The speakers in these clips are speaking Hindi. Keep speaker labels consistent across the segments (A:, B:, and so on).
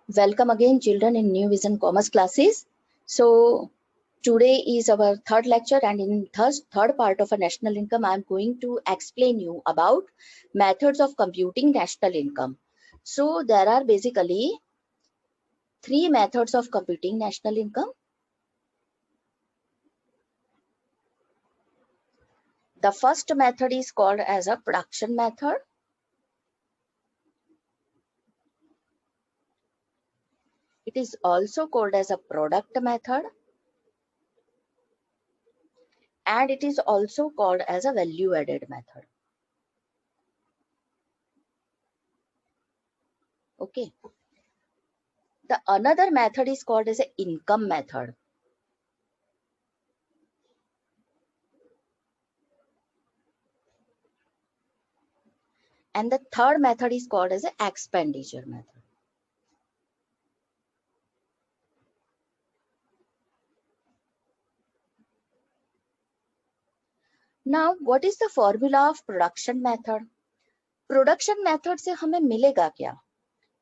A: Welcome again, children, in New Vision Commerce classes. So today is our third lecture, and in third part of a national income, I am going to explain you about methods of computing national income. So there are basically three methods of computing national income. The first method is called as a production method. It is also called as a product method. And it is also called as a value added method. Okay. The another method is called as an income method. And the third method is called as an expenditure method. Now, what is the formula of production method? Production method से हमें मिलेगा क्या?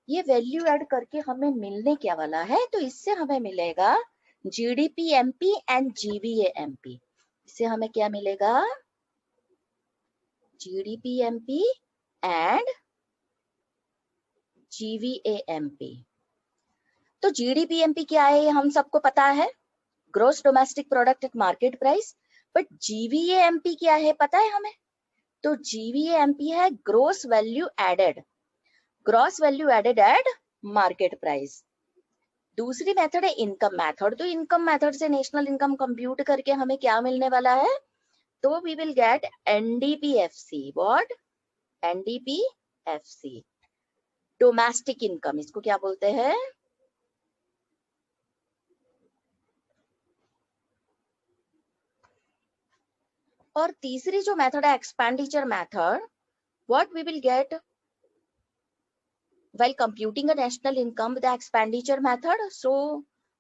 A: ये वैल्यू ऐड करके हमें मिलने क्या वाला है? तो इससे हमें मिलेगा GDP MP and GVA MP. इससे हमें क्या मिलेगा? GDP MP and GVA MP. तो जीडीपी एमपी क्या है ये हम सबको पता है, gross domestic product at market price. But GVA MP क्या है पता है हमें? तो जीवीए एमपी है gross value added at market price. दूसरी मेथड है इनकम मेथड. तो इनकम मेथड से नेशनल इनकम कंप्यूट करके हमें क्या मिलने वाला है? तो we will get NDPFC. What? NDPFC, domestic income. इसको क्या बोलते हैं? और तीसरी जो मेथड है expenditure method, what we will get while computing a national income with the expenditure method. So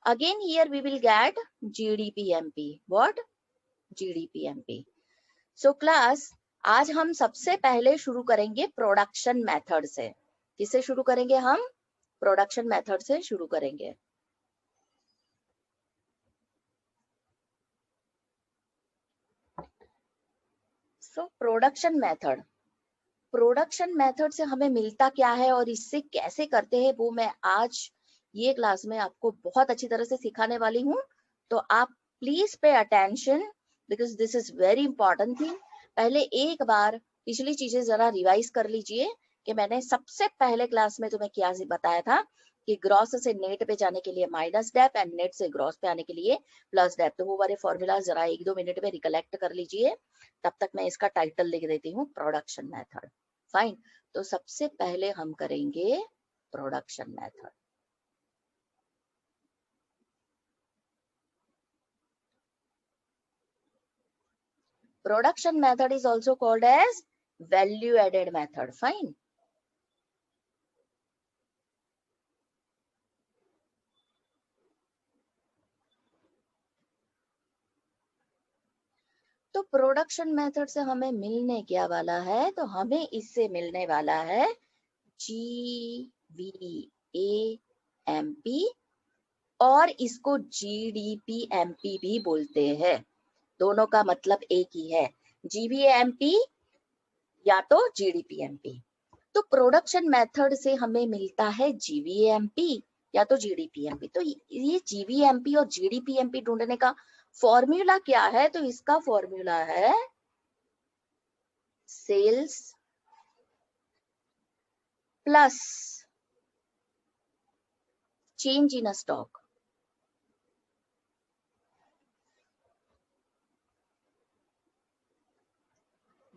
A: again here we will get GDPMP. What? GDPMP. So class, आज हम सबसे पहले शुरू करेंगे प्रोडक्शन मेथड से. किससे शुरू करेंगे हम? प्रोडक्शन मेथड से शुरू करेंगे. So प्रोडक्शन मेथड से हमें मिलता क्या है और इससे कैसे करते हैं वो मैं आज ये क्लास में आपको बहुत अच्छी तरह से सिखाने वाली हूँ. तो आप please pay attention because this is very important thing. पहले एक बार पिछली चीजें जरा रिवाइज कर लीजिए कि मैंने सबसे पहले क्लास में तुम्हें क्या बताया था कि ग्रॉस से नेट पे जाने के लिए माइनस डेप एंड नेट से ग्रॉस पे आने के लिए प्लस डेप. तो वो वाले फॉर्मूला जरा 1-2 मिनट में रिकलेक्ट कर लीजिए. तब तक मैं इसका टाइटल लिख देती हूँ, प्रोडक्शन मेथड. फाइन. तो सबसे पहले हम करेंगे production method. Production method is also called as value added method. Fine. तो प्रोडक्शन मेथड से हमें मिलने क्या वाला है? तो हमें इससे मिलने वाला है GVAMP और इसको GDPMP भी बोलते हैं. दोनों का मतलब एक ही है, GVAMP या तो GDPMP. तो प्रोडक्शन मेथड से हमें मिलता है GVAMP या तो GDPMP. तो ये GVAMP और GDPMP ढूंढने का फॉर्मूला क्या है? तो इसका फॉर्मूला है sales plus change in stock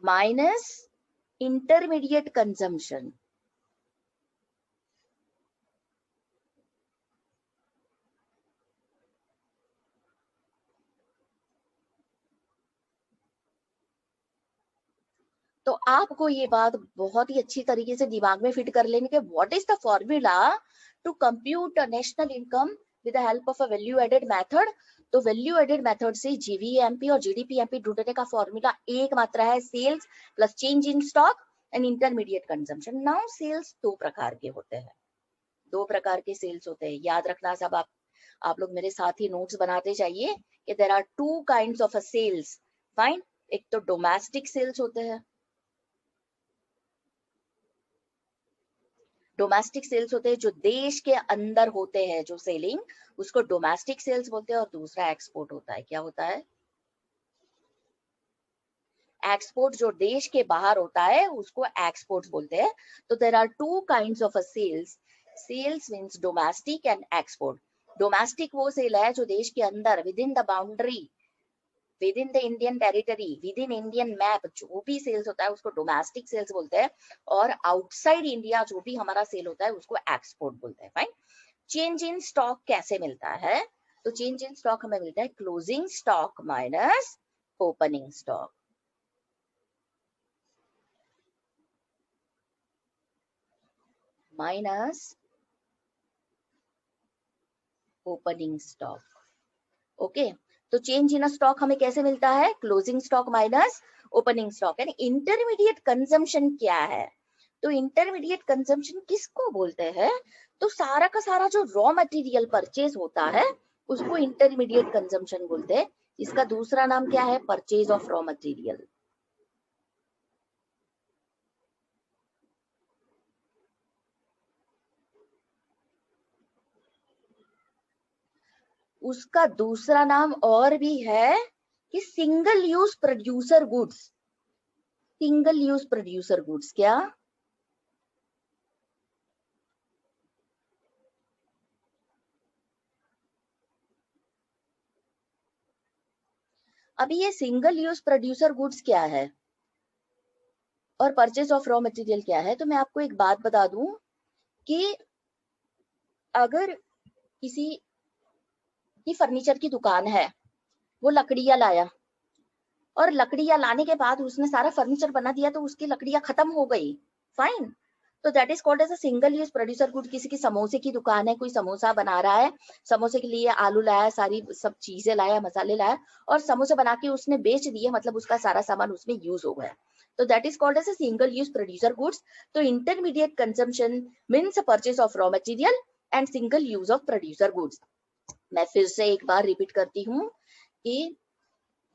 A: minus intermediate consumption. तो आपको ये बात बहुत ही अच्छी तरीके से दिमाग में फिट कर लेने के what is the formula to compute national income with the help of a value added method. तो वैल्यू एडेड मेथड से जीवीएमपी और जीडीपीएमपी ढूंढने का फॉर्मूला एक मात्र है, sales plus change in stock and intermediate consumption. Now sales दो प्रकार के होते हैं. दो प्रकार के सेल्स होते हैं, याद रखना सब। आप लोग मेरे साथ ही नोट्स बनाते जाइए कि there are two kinds of a sales. Fine. एक तो डोमेस्टिक सेल्स होते हैं, डोमेस्टिक सेल्स होते हैं जो देश के अंदर होते हैं, जो सेलिंग, उसको डोमेस्टिक सेल्स बोलते हैं। और दूसरा एक्सपोर्ट होता है। क्या होता है? एक्सपोर्ट जो देश के बाहर होता है उसको एक्सपोर्ट बोलते हैं। तो there are two kinds of a sales. Sales means domestic and export. Domestic वो सेल है जो देश के अंदर, within the boundary, within the Indian territory, within Indian map, जो भी सेल्स होता है उसको डोमेस्टिक सेल्स बोलते हैं। और आउटसाइड इंडिया जो भी हमारा सेल होता है उसको एक्सपोर्ट बोलते हैं। फाइन। चेंज इन स्टॉक कैसे मिलता है? तो चेंज इन स्टॉक हमें मिलता है closing stock minus opening stock. Minus opening stock. Okay. तो चेंज इन स्टॉक हमें कैसे मिलता है? Closing stock minus opening stock. यानी इंटरमीडिएट कंजम्पशन क्या है? तो इंटरमीडिएट कंजम्पशन किसको बोलते हैं? तो सारा का सारा जो रॉ मटेरियल परचेज होता है उसको इंटरमीडिएट कंजम्पशन बोलते हैं। इसका दूसरा नाम क्या है? Purchase of raw material. उसका दूसरा नाम और भी है कि single use producer goods. Single use producer goods क्या? अभी ये सिंगल यूज प्रोड्यूसर गुड्स क्या है और परचेज ऑफ रॉ मटेरियल क्या है? तो मैं आपको एक बात बता दूं कि अगर किसी की फर्नीचर की दुकान है, वो लकड़ियां लाया और लकड़ियां लाने के बाद उसने सारा फर्नीचर बना दिया तो उसकी लकड़ियां खत्म हो गई। फाइन। तो that is called as a single use producer good. किसी की समोसे की दुकान है, कोई समोसा बना रहा है, समोसे के लिए आलू लाया, सारी सब चीजें लाया, मसाले लाया और समोसे बना के उसने बेच दिए, मतलब उसका सारा सामान उसमें यूज हो गया। तो that is called as a single use producer goods. तो intermediate consumption means purchase of raw material and single use of producer goods. मैं फिर से एक बार रिपीट करती हूँ कि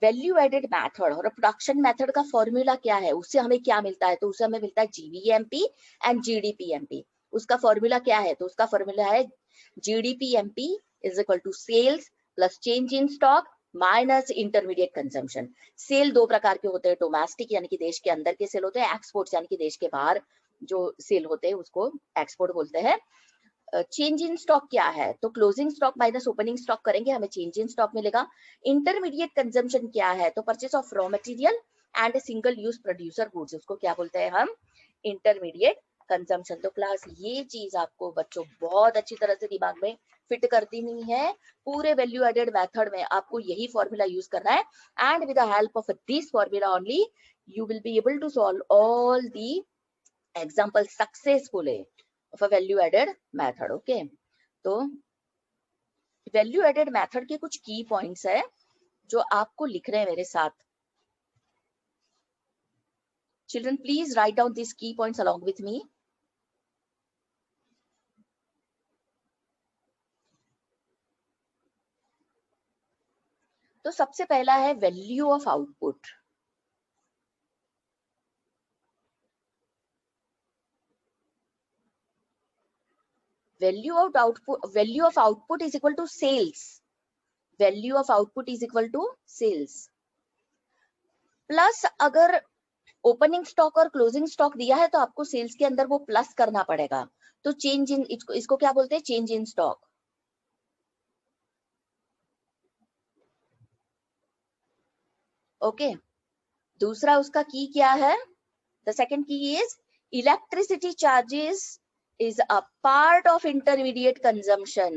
A: वैल्यू एडेड मेथड और प्रोडक्शन मेथड का फॉर्मूला क्या है, उससे हमें क्या मिलता है? तो उससे हमें मिलता है जीवीएमपी एंड जीडीपीएमपी। उसका फॉर्मूला क्या है? तो उसका फॉर्मूला है GDPMP is equal to sales plus change in stock minus intermediate consumption. Sale दो प्रकार के होते हैं, डोमेस्टिक यानी कि देश के अंदर के सेल होते हैं, एक्सपोर्ट यानी कि देश के बाहर जो सेल होते हैं उसको एक्सपोर्ट बोलते हैं। चेंज इन स्टॉक क्या है? तो closing stock minus opening stock करेंगे, हमें चेंज इन स्टॉक मिलेगा। इंटरमीडिएट कंजम्पशन क्या है? तो purchase of raw material and single use producer goods, उसको क्या बोलते हैं हम? Intermediate consumption. तो क्लास ये चीज आपको बच्चों बहुत अच्छी तरह से दिमाग में फिट करती नहीं है। पूरे वैल्यू एडेड मेथड में आपको यही फॉर्मूला यूज करना है and with the help of this formula only you will be able to solve all the examples successfully of a value added method. Okay, तो वैल्यू एडेड मेथड के कुछ की पॉइंट्स है जो आपको लिख रहे हैं मेरे साथ। Children please write down this key points along with me. तो सबसे पहला है value of output. Value of output is equal to sales. Value of output is equal to sales plus, अगर ओपनिंग स्टॉक और क्लोजिंग स्टॉक दिया है तो आपको सेल्स के अंदर वो प्लस करना पड़ेगा। तो चेंज इन, इसको क्या बोलते हैं? Change in stock. ओके। दूसरा उसका की क्या है? द सेकंड की is electricity charges is a part of intermediate consumption.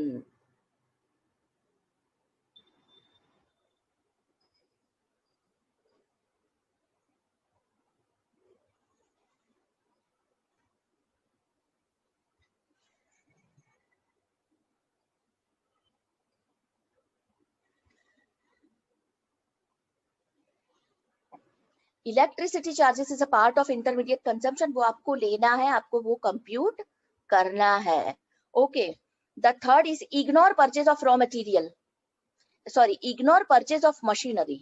A: Electricity charges is a part of intermediate consumption. वो आपको लेना है, आपको वो कंप्यूट करना है। Okay. The third is ignore purchase of raw material. Sorry, ignore purchase of machinery.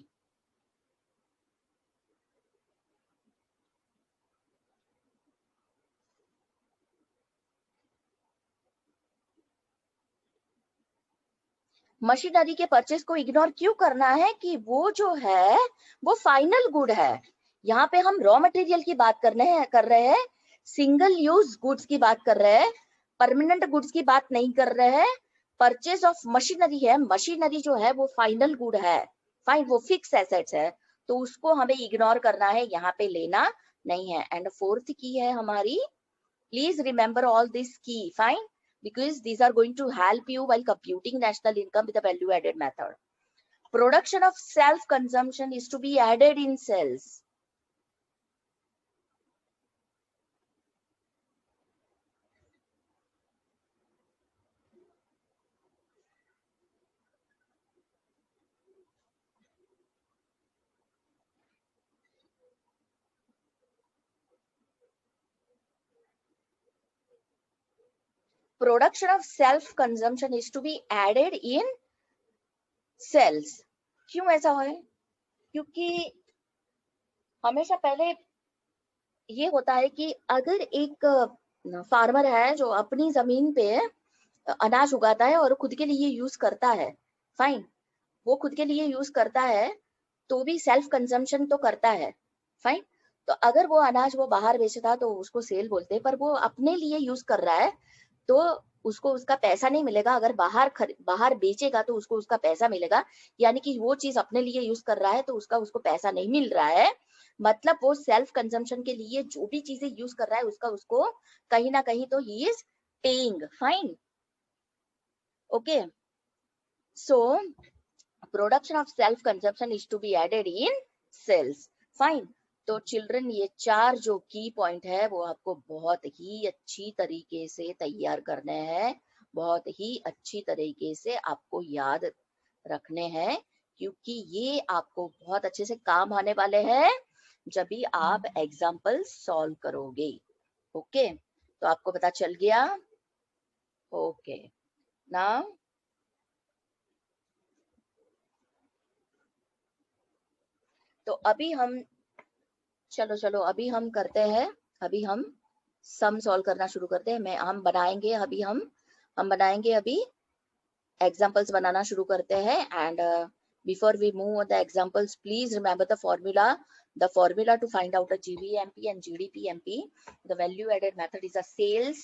A: Machinery के परचेस को इग्नोर क्यों करना है कि वो जो है वो फाइनल गुड है। यहाँ पे हम रॉ मटेरियल की बात कर रहे हैं, सिंगल यूज गुड्स की बात कर रहे हैं, परमानेंट गुड्स की बात नहीं कर रहे हैं। परचेस ऑफ मशीनरी है, मशीनरी जो है वो फाइनल गुड है, फाइन, वो फिक्स एसेट्स है, तो उसको हमें इग्नोर करना है, यहाँ पे लेना नहीं है। एंड फोर्थ की है हमारी, please remember all this key, fine, because these are going to help you while computing national income with a value added method. Production of self consumption is to be added in cells. Production of self consumption is to be added in cells. क्यों ऐसा है? क्योंकि हमेशा पहले ये होता है कि अगर एक फार्मर है जो अपनी जमीन पे अनाज उगाता है और खुद के लिए यूज करता है, फाइन, वो खुद के लिए यूज करता है तो भी सेल्फ कंजम्पशन तो करता है, फाइन। तो अगर वो अनाज वो बाहर बेचता तो उसको सेल बोलते हैं, पर वो अपने लिए यूज कर रहा है तो उसको उसका पैसा नहीं मिलेगा। अगर बाहर बेचेगा तो उसको उसका पैसा मिलेगा, यानी कि वो चीज अपने लिए यूज कर रहा है तो उसको पैसा नहीं मिल रहा है। मतलब वो सेल्फ कंजम्पशन के लिए जो भी चीजें यूज कर रहा है उसको कहीं ना कहीं तो he is paying, fine, okay. So production of self consumption is to be added in sales, fine. तो चिल्ड्रन ये 4 जो की पॉइंट है वो आपको बहुत ही अच्छी तरीके से तैयार करने हैं, बहुत ही अच्छी तरीके से आपको याद रखने हैं, क्योंकि ये आपको बहुत अच्छे से काम आने वाले हैं जब भी आप एग्जाम्पल सॉल्व करोगे। ओके, तो आपको पता चल गया। ओके, नाउ तो अभी हम चलो अभी हम करते हैं, अभी हम सम सॉल्व करना शुरू करते हैं। हम बनाएंगे अभी एग्जाम्पल्स बनाना शुरू करते हैं। And before we move the examples, please remember the formula to find out a GVMP and GDPMP. The value added method is a sales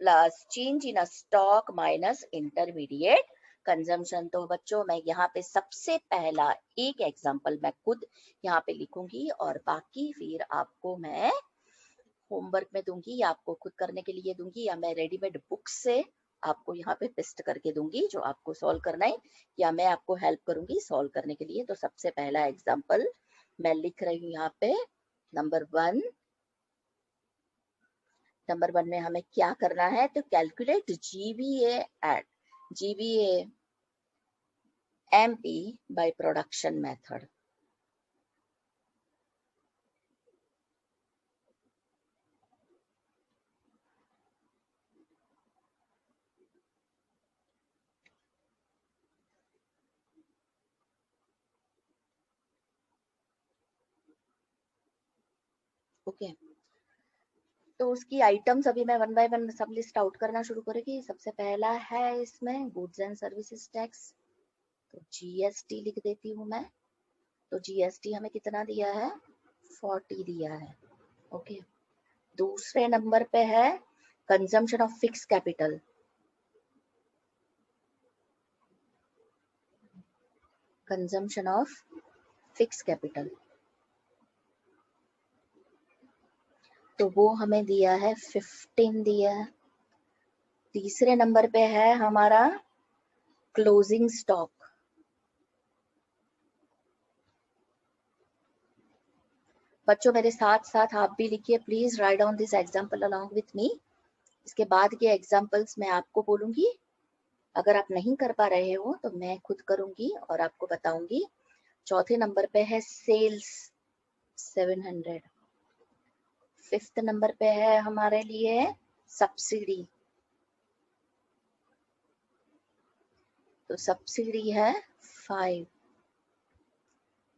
A: plus change in a stock minus intermediate consumption. तो बच्चों मैं यहाँ पे सबसे पहला एक एग्जाम्पल मैं खुद यहाँ पे लिखूंगी और बाकी फिर आपको मैं होमवर्क में दूंगी या आपको खुद करने के लिए दूंगी, या मैं रेडीमेड बुक से आपको यहाँ पे पेस्ट करके दूंगी जो आपको सॉल्व करना है, या मैं आपको हेल्प करूंगी सॉल्व करने के लिए। तो सबसे पहला एग्जाम्पल मैं लिख रही हूँ यहाँ पे, नंबर वन में हमें क्या करना है, तो calculate GVA MP by production method। Okay, तो उसकी आइटम्स अभी मैं वन बाय वन सब लिस्ट आउट करना शुरू करेगी। सबसे पहला है इसमें गुड्स एंड सर्विसेज टैक्स, तो GST लिख देती हूँ मैं। तो GST हमें कितना दिया है, 40 दिया है, ओके। दूसरे नंबर पे है consumption of fix capital, consumption of fix capital, तो वो हमें दिया है 15 दिया है। तीसरे नंबर पे है हमारा क्लोजिंग स्टॉक, बच्चों मेरे साथ साथ आप भी लिखिए, please write down this example along with मी। इसके बाद के एग्जाम्पल्स मैं आपको बोलूंगी, अगर आप नहीं कर पा रहे हो तो मैं खुद करूंगी और आपको बताऊंगी। चौथे नंबर पे है सेल्स 700, फिफ्थ नंबर पे है हमारे लिए सब्सिडी, तो सब्सिडी है 5।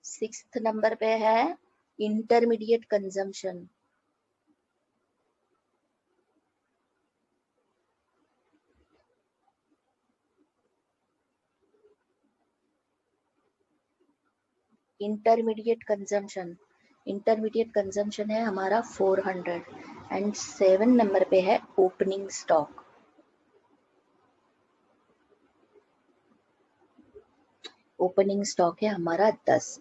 A: 6th नंबर पे है इंटरमीडिएट कंजम्पशन, इंटरमीडिएट कंजम्पशन है हमारा 400 एंड 7 नंबर पे है ओपनिंग स्टॉक। ओपनिंग स्टॉक है हमारा 10।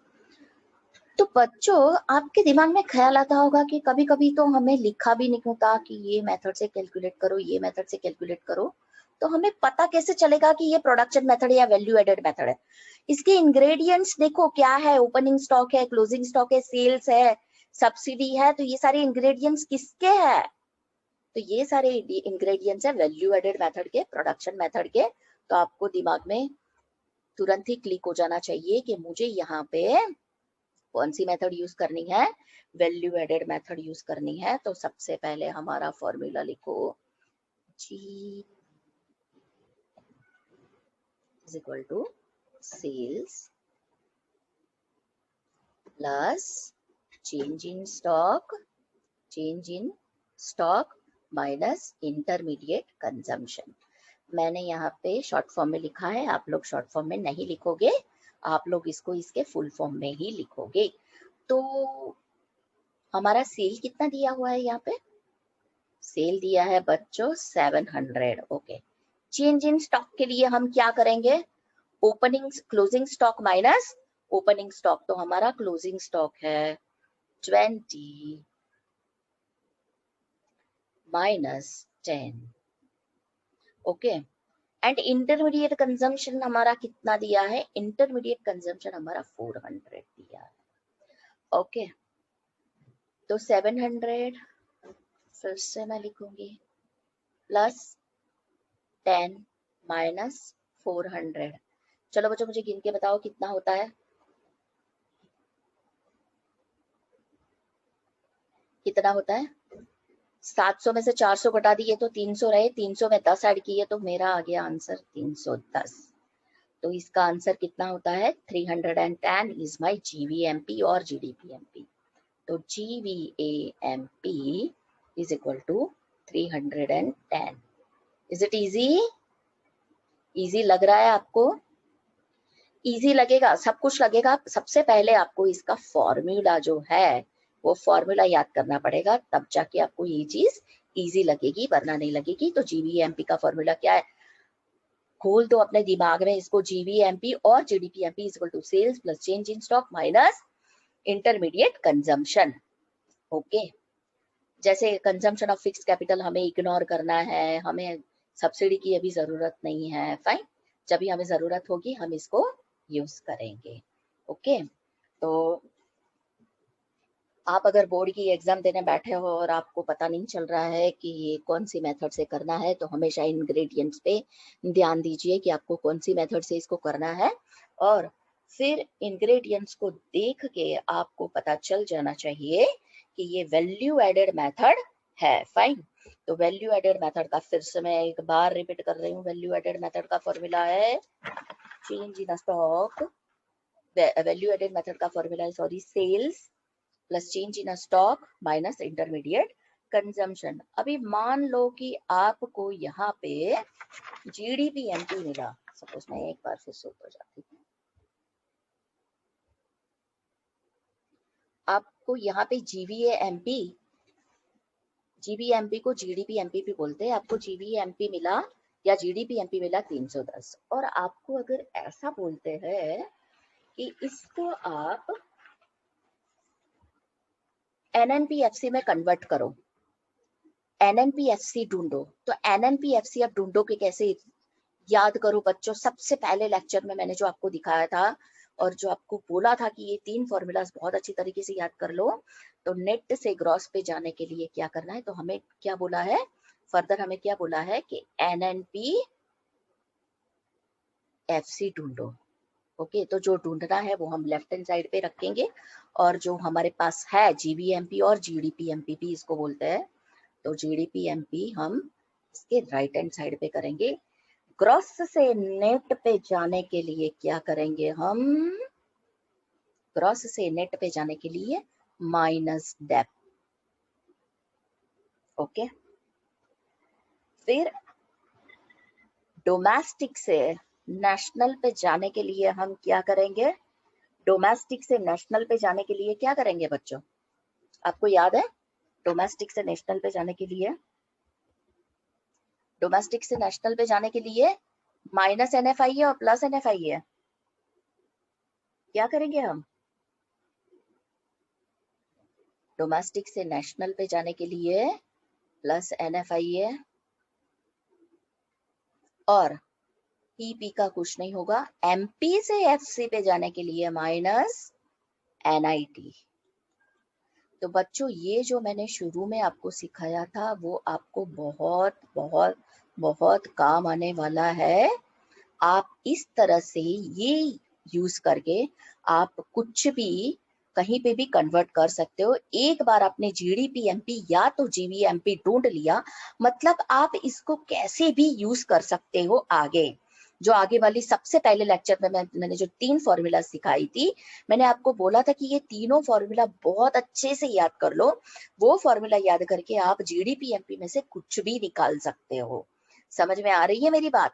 A: तो बच्चों आपके दिमाग में ख्याल आता होगा कि कभी कभी तो हमें लिखा भी नहीं होता कि ये मेथड से कैलकुलेट करो, ये मेथड से कैलकुलेट करो, तो हमें पता कैसे चलेगा कि ये प्रोडक्शन मेथड या वैल्यू एडेड मेथड है। इसके इंग्रेडिएंट्स देखो क्या है, ओपनिंग स्टॉक है, क्लोजिंग स्टॉक है, सेल्स है, सब्सिडी है, तो ये सारे इंग्रेडिएंट्स किसके हैं? तो ये सारे इंग्रेडिएंट्स है वैल्यू एडेड मेथड के, प्रोडक्शन मेथड के। तो आपको दिमाग में तुरंत ही क्लिक हो जाना चाहिए कि मुझे यहाँ पे कौन सी मेथड यूज करनी है, वैल्यू एडेड मेथड यूज करनी है। तो सबसे पहले हमारा फॉर्मूला लिखो, G is equal to sales plus change in stock minus intermediate consumption। मैंने यहाँ पे शॉर्ट फॉर्म में लिखा है, आप लोग शॉर्ट फॉर्म में नहीं लिखोगे, आप लोग इसको इसके फुल फॉर्म में ही लिखोगे। तो हमारा सेल कितना दिया हुआ है यहाँ पे? सेल दिया है बच्चों 700। ओके, चेंज इन स्टॉक के लिए हम क्या करेंगे? Closing stock minus opening stock. तो हमारा क्लोजिंग स्टॉक है 20 minus 10। Okay, and intermediate consumption हमारा कितना दिया है? इंटरमीडिएट कंजम्पशन हमारा 400 दिया है। ओके, तो 700 फिर से मैं लिखूंगी प्लस 10 माइनस 400। चलो बच्चों मुझे गिन के बताओ कितना होता है, कितना होता है? 700 में से 400 घटा दिए तो 300 रहे, 300 में 10 ऐड किए तो मेरा आ गया आंसर 310। तो इसका आंसर कितना होता है? 310 इज माय जीवीएमपी और जीडीपीएमपी। तो GVMP is equal to 310। Is it easy? Easy लग रहा है आपको? इजी लगेगा, सब कुछ लगेगा। सबसे पहले आपको इसका फॉर्मूला जो है वो फॉर्मूला याद करना पड़ेगा, तब जाके आपको ये चीज इजी लगेगी, वरना नहीं लगेगी। तो जीवीएमपी का फॉर्मूला क्या है? खोल दो अपने दिमाग में इसको, जीवीएमपी और GDPMP is equal to sales plus change in stock minus intermediate consumption. Okay, जैसे कंजम्पशन ऑफ फिक्स्ड कैपिटल हमें इग्नोर करना है, हमें सब्सिडी की अभी जरूरत नहीं है, फाइन, जब भी हमें जरूरत होगी हम इसको यूज करेंगे। ओके, तो आप अगर बोर्ड की एग्जाम देने बैठे हो और आपको पता नहीं चल रहा है कि ये कौन सी मेथड से करना है, तो हमेशा इंग्रेडिएंट्स पे ध्यान दीजिए कि आपको कौन सी मेथड से इसको करना है, और फिर इंग्रेडिएंट्स को देख के आपको पता चल जाना चाहिए कि ये वैल्यू एडेड मेथड है। फाइन, तो वैल्यू एडेड मेथड का फिर से मैं एक बार रिपीट कर रही हूँ, वैल्यू एडेड मेथड का फॉर्मूला है change in stock, value added method का फॉर्मूला है sorry sales plus change in stock minus intermediate consumption. अभी मान लो कि आपको यहाँ पे जीडीपीएमपी मिला, सपोज मैं एक बार फिर से ऊपर जाती हूँ, आपको यहाँ पे जीवीएमपी को जीडीपीएमपी भी बोलते हैं, आपको जीवीएमपी मिला या जीडीपीएमपी मिला 310, और आपको अगर ऐसा बोलते हैं कि इसको आप एनएनपीएफसी में कन्वर्ट करो, एनएनपीएफसी ढूंढो, तो एनएनपीएफसी आप ढूंढो के कैसे? याद करो बच्चों, सबसे पहले लेक्चर में मैंने जो आपको दिखाया था और जो आपको बोला था कि ये 3 फॉर्मूलाज बहुत अच्छी तरीके से याद कर लो। तो नेट से ग्रॉस पे जाने के लिए क्या करना है, तो हमें क्या बोला है फर्दर, हमें क्या बोला है कि एनएनपीएफसी ढूंढो। ओके, तो जो ढूंढना है वो हम लेफ्ट हैंड साइड पे रखेंगे, और जो हमारे पास है जीवीएमपी और जीडीपीएमपी भी इसको बोलते हैं, तो जीडीपी एमपी हम इसके राइट हैंड साइड पे करेंगे। ग्रॉस से नेट पे जाने के लिए क्या करेंगे हम? ग्रॉस से नेट पे जाने के लिए माइनस डेप। ओके, फिर डोमेस्टिक से नेशनल पे जाने के लिए हम क्या करेंगे? डोमेस्टिक से नेशनल पे जाने के लिए क्या करेंगे बच्चों? आपको याद है डोमेस्टिक से नेशनल पे जाने के लिए? डोमेस्टिक से नेशनल पे जाने के लिए माइनस एनएफआई है और प्लस एनएफआई है। क्या करेंगे हम? डोमेस्टिक से नेशनल पे जाने के लिए प्लस एनएफआई है और पीपी का कुछ नहीं होगा। एमपी से एफसी पे जाने के लिए माइनस एनआईटी। तो बच्चों ये जो मैंने शुरू में आपको सिखाया था वो आपको बहुत बहुत बहुत काम आने वाला है। आप इस तरह से ये यूज करके आप कुछ भी कहीं पे भी कन्वर्ट कर सकते हो। एक बार आपने जीडीपी एमपी या तो जीवीएमपी ढूंढ लिया, मतलब आप इसको कैसे भी यूज कर सकते हो आगे। जो आगे वाली सबसे पहले लेक्चर में मैंने जो 3 फॉर्मूला सिखाई थी, मैंने आपको बोला था कि ये तीनों फॉर्मूला बहुत अच्छे से याद कर लो। वो फॉर्मूला याद करके आप जीडीपी एमपी में से कुछ भी निकाल सकते हो। समझ में आ रही है मेरी बात?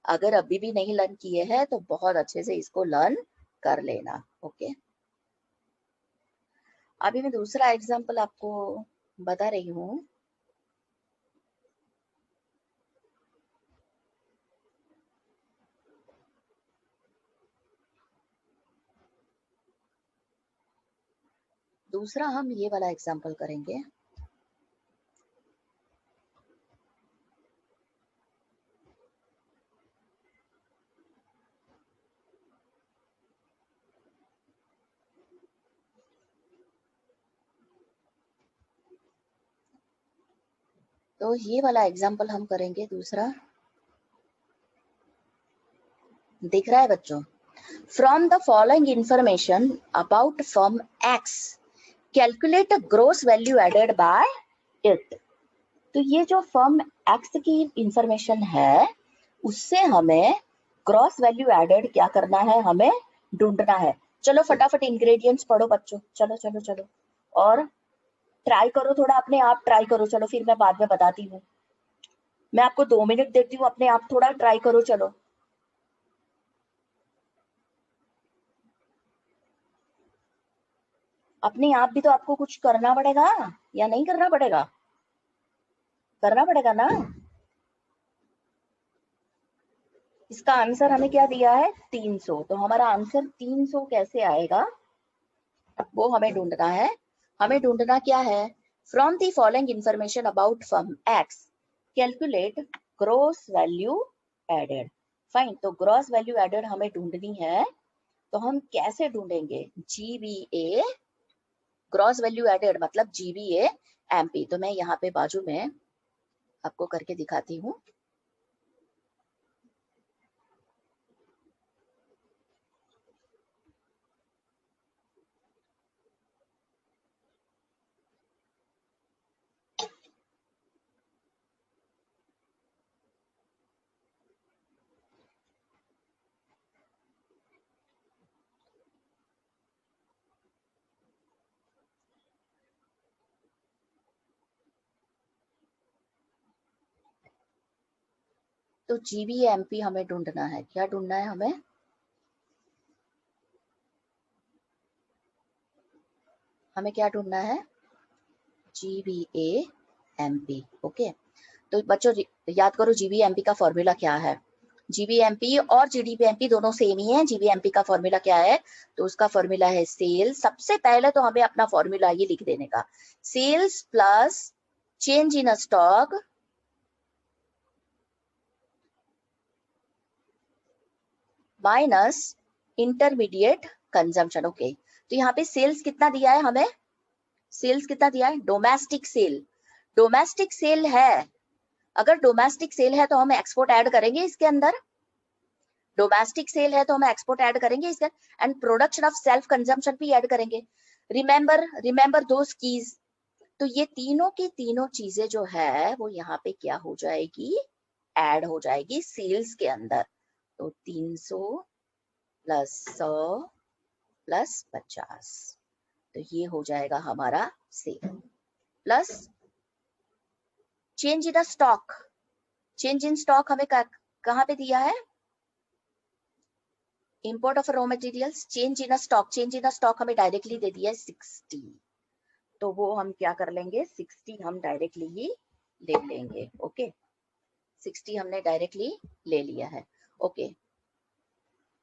A: अगर अभी भी नहीं लर्न किए हैं तो बहुत अच्छे से इसको लर्न कर लेना। ओके, अभी मैं दूसरा एग्जांपल आपको बता रही हूँ। दूसरा हम ये वाला एग्जांपल करेंगे। तो ये वाला एग्जांपल हम करेंगे दूसरा। दिख रहा है बच्चों? From the following information about firm X calculate gross value added by it. तो ये जो फर्म एक्स की इंफॉर्मेशन है उससे हमें ग्रॉस वैल्यू एडेड क्या करना है, हमें ढूंढना है। चलो फटाफट इंग्रेडिएंट्स पढ़ो बच्चों, चलो चलो चलो, और ट्राई करो, थोड़ा अपने आप ट्राई करो। चलो फिर मैं बाद में बताती हूँ। मैं आपको 2 मिनट देती हूँ, अपने आप थोड़ा ट्राई करो। चलो अपने आप भी तो आपको कुछ करना पड़ेगा या नहीं करना पड़ेगा? करना पड़ेगा ना। इसका आंसर हमें क्या दिया है? 300। तो हमारा आंसर 300 कैसे आएगा वो हमें ढूंढना है। हमें ढूंढना क्या है? From the following information about firm X calculate gross value added. Fine, तो ग्रॉस वैल्यू एडेड हमें ढूंढनी है। तो हम कैसे ढूंढेंगे? जीबीए ग्रॉस वैल्यू एडेड मतलब जीबीए एमपी। तो मैं यहाँ पे बाजू में आपको करके दिखाती हूँ। तो जीबीएमपी हमें ढूंढना है। क्या ढूंढना है हमें? हमें क्या ढूंढना है? जीबीएमपी। ओके, तो बच्चों याद करो जीबीएमपी का फॉर्मूला क्या है। जीबीएमपी और जीडीपीएमपी दोनों सेम ही है। जीबीएमपी का फॉर्मूला क्या है? तो उसका फॉर्मूला है सेल्स। सबसे पहले तो हमें अपना फॉर्मूला ये लिख देने का, sales plus change in stock minus intermediate consumption. Okay, तो यहाँ पे सेल्स कितना दिया है हमें? सेल्स कितना दिया है? Domestic cell. डोमेस्टिक सेल है, अगर डोमेस्टिक सेल है तो हम एक्सपोर्ट ऐड करेंगे इसके अंदर। डोमेस्टिक सेल है तो हम एक्सपोर्ट ऐड करेंगे इसके, and production of self consumption भी ऐड करेंगे। रिमेंबर दोस कीज, तो ये तीनों की तीनों चीजें जो है वो यहाँ पे क्या हो जाएगी, ऐड हो जाएगी सेल्स के अंदर। तो 300 प्लस 100 प्लस 50, तो ये हो जाएगा हमारा sale. Plus change in stock, change in stock हमें कहाँ पे दिया है, import of raw materials, change in stock, change in stock हमें डायरेक्टली दे दिया है 60, तो वो हम क्या कर लेंगे 60 हम डायरेक्टली ही ले लेंगे। ओके 60 हमने डायरेक्टली ले लिया है। ओके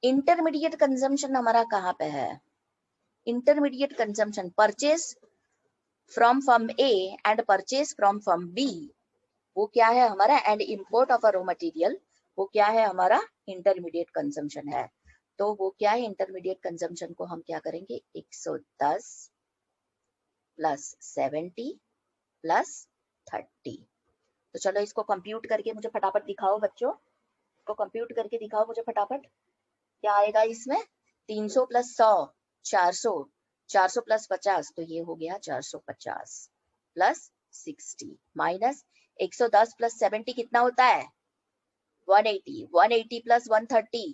A: इंटरमीडिएट कंजम्पशन हमारा कहाँ पे है, intermediate consumption purchase from firm A and purchase from firm B, वो क्या है हमारा, and import of a raw material, वो क्या है हमारा इंटरमीडिएट कंजम्पशन है। तो वो क्या है इंटरमीडिएट कंजम्पशन को हम क्या करेंगे 110 प्लस 70 प्लस 30। तो चलो इसको कंप्यूट करके मुझे फटाफट दिखाओ बच्चों, इसको कंप्यूट करके दिखाओ मुझे फटाफट, क्या आएगा इसमें 300 प्लस 100 400, 400 प्लस 50 तो ये हो गया 450 प्लस 60 माइनस 110 प्लस 70 कितना होता है 180, 180 प्लस 130,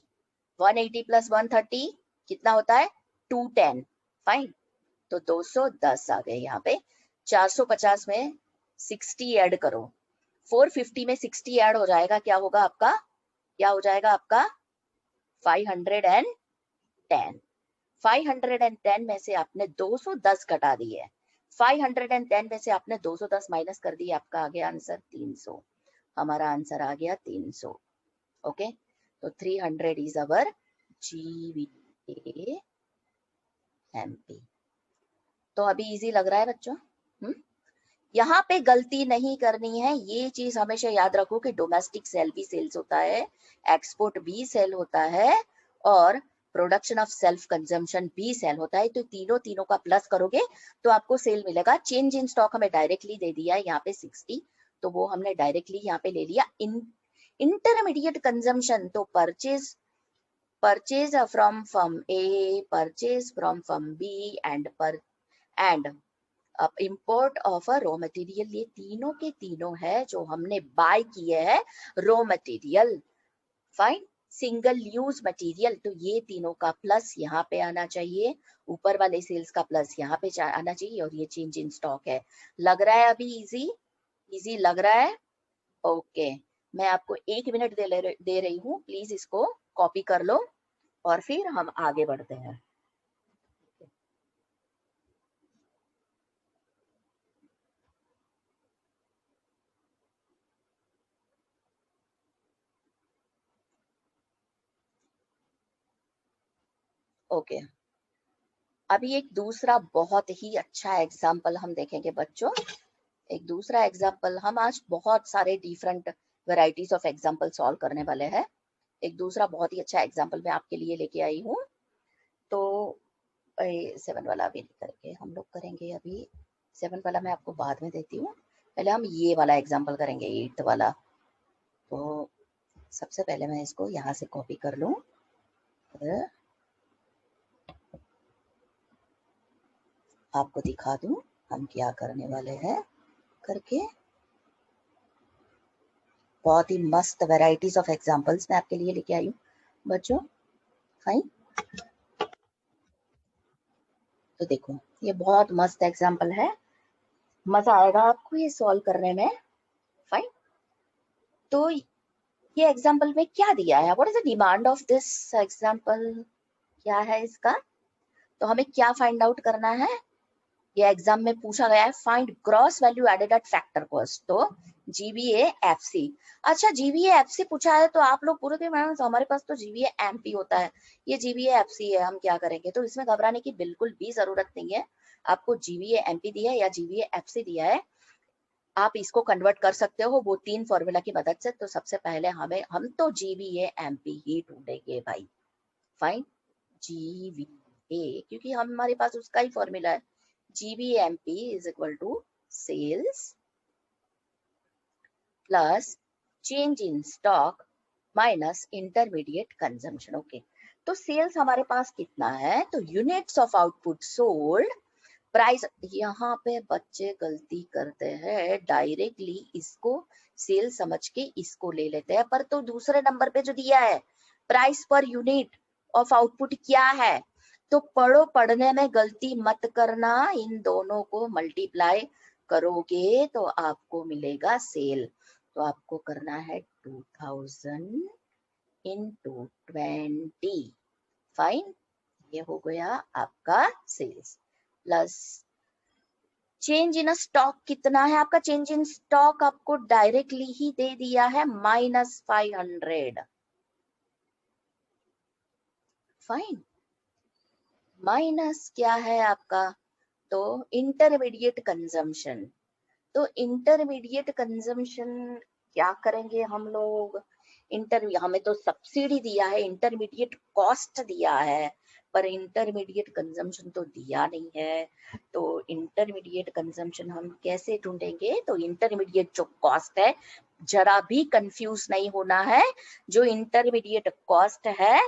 A: 180 प्लस 130 कितना होता है 210। फाइन, तो 210 आ गए यहाँ पे। 450 में 60 ऐड करो, 450 में 60 ऐड हो जाएगा, क्या होगा आपका, क्या हो जाएगा आपका 510। 510 में से आपने 210 घटा दिए, 510 में से आपने 210 माइनस कर दिए, आपका आ गया आंसर 300, हमारा आंसर आ गया 300। ओके तो 300 इज अवर GVA MP। तो अभी इजी लग रहा है बच्चों? यहाँ पे गलती नहीं करनी है, ये चीज हमेशा याद रखो कि डोमेस्टिक सेल भी सेल्स होता है, एक्सपोर्ट भी सेल होता है, और प्रोडक्शन ऑफ सेल्फ कंजम्पशन भी सेल होता है। तो तीनों का प्लस करोगे तो आपको सेल मिलेगा। चेंज इन स्टॉक हमें डायरेक्टली दे दिया है यहाँ पे 60, तो वो हमने डायरेक्टली यहाँ पे ले लिया। इंटरमीडिएट कंजम्पशन तो purchase from firm A, purchase from firm B and import of a raw material, ये तीनों के तीनों है जो हमने बाय किए हैं raw material. Fine, single use material, तो ये तीनों का प्लस यहाँ पे आना चाहिए, ऊपर वाले सेल्स का प्लस यहाँ पे आना चाहिए, और ये चेंज इन स्टॉक है। लग रहा है अभी इजी, इजी लग रहा है? ओके मैं आपको 1 मिनट दे रही हूँ, प्लीज इसको कॉपी कर लो और फिर हम आगे बढ़ते हैं। ओके अभी एक दूसरा बहुत ही अच्छा एग्जाम्पल हम देखेंगे बच्चों। एक दूसरा एग्जाम्पल, हम आज बहुत सारे different varieties of example solve करने वाले हैं। एक दूसरा बहुत ही अच्छा एग्जाम्पल मैं आपके लिए लेके आई हूँ। तो 7 वाला अभी नहीं करेंगे, हम लोग करेंगे अभी 7 वाला मैं आपको बाद में देती हूँ, पहले हम ये वाला एग्जाम्पल करेंगे 8 वाला। तो सबसे पहले मैं इसको यहाँ से कॉपी कर लूँ, आपको दिखा दूं हम क्या करने वाले हैं करके। बहुत ही मस्त वैरायटीज ऑफ एग्जांपल्स मैं आपके लिए लेके आई हूँ बच्चों। फाइन, तो देखो ये बहुत मस्त एग्जांपल है, मजा आएगा आपको ये सॉल्व करने में। फाइन, तो ये एग्जांपल में क्या दिया है, what is the demand of this example, क्या है इसका, तो हमें क्या फाइंड आउट करना है। ये एग्जाम में पूछा गया है, find gross value added at factor cost, तो GVA FC। अच्छा GVA FC पूछा है तो आप लोग पूरे मैडम तो हमारे पास तो GVA MP होता है, ये GVA FC है, हम क्या करेंगे। तो इसमें घबराने की बिल्कुल भी जरूरत नहीं है, आपको GVA MP दिया है या GVA FC दिया है, आप इसको कन्वर्ट कर सकते हो वो 3 फॉर्मूला की मदद से। तो सबसे पहले हम तो GVA MP ही ढूंढेंगे भाई। फाइन, GVA क्योंकि हमारे पास उसका ही फॉर्मूला है, GVMP is equal to sales plus change in stock minus intermediate consumption। Okay तो सेल्स हमारे पास कितना है, तो units of output sold price, यहाँ पे बच्चे गलती करते हैं, डायरेक्टली इसको सेल समझ के इसको ले लेते हैं, पर तो दूसरे नंबर पे जो दिया है price per unit of output क्या है, तो पढ़ो, पढ़ने में गलती मत करना, इन दोनों को मल्टीप्लाई करोगे तो आपको मिलेगा सेल। तो आपको करना है 2000 into 20, फाइन, ये हो गया आपका sales. Plus change in stock कितना है आपका, चेंज इन स्टॉक आपको डायरेक्टली ही दे दिया है -500, फाइन। माइनस क्या है आपका, तो इंटरमीडिएट कंजम्पशन। तो इंटरमीडिएट कंजम्पशन क्या करेंगे हम लोग, हमें तो सब्सिडी दिया है, इंटरमीडिएट कॉस्ट दिया है, पर इंटरमीडिएट कंजम्पशन तो दिया नहीं है। तो इंटरमीडिएट कंजम्पशन हम कैसे ढूंढेंगे, तो इंटरमीडिएट जो कॉस्ट है, जरा भी कंफ्यूज नहीं होना है, जो इंटरमीडिएट कॉस्ट है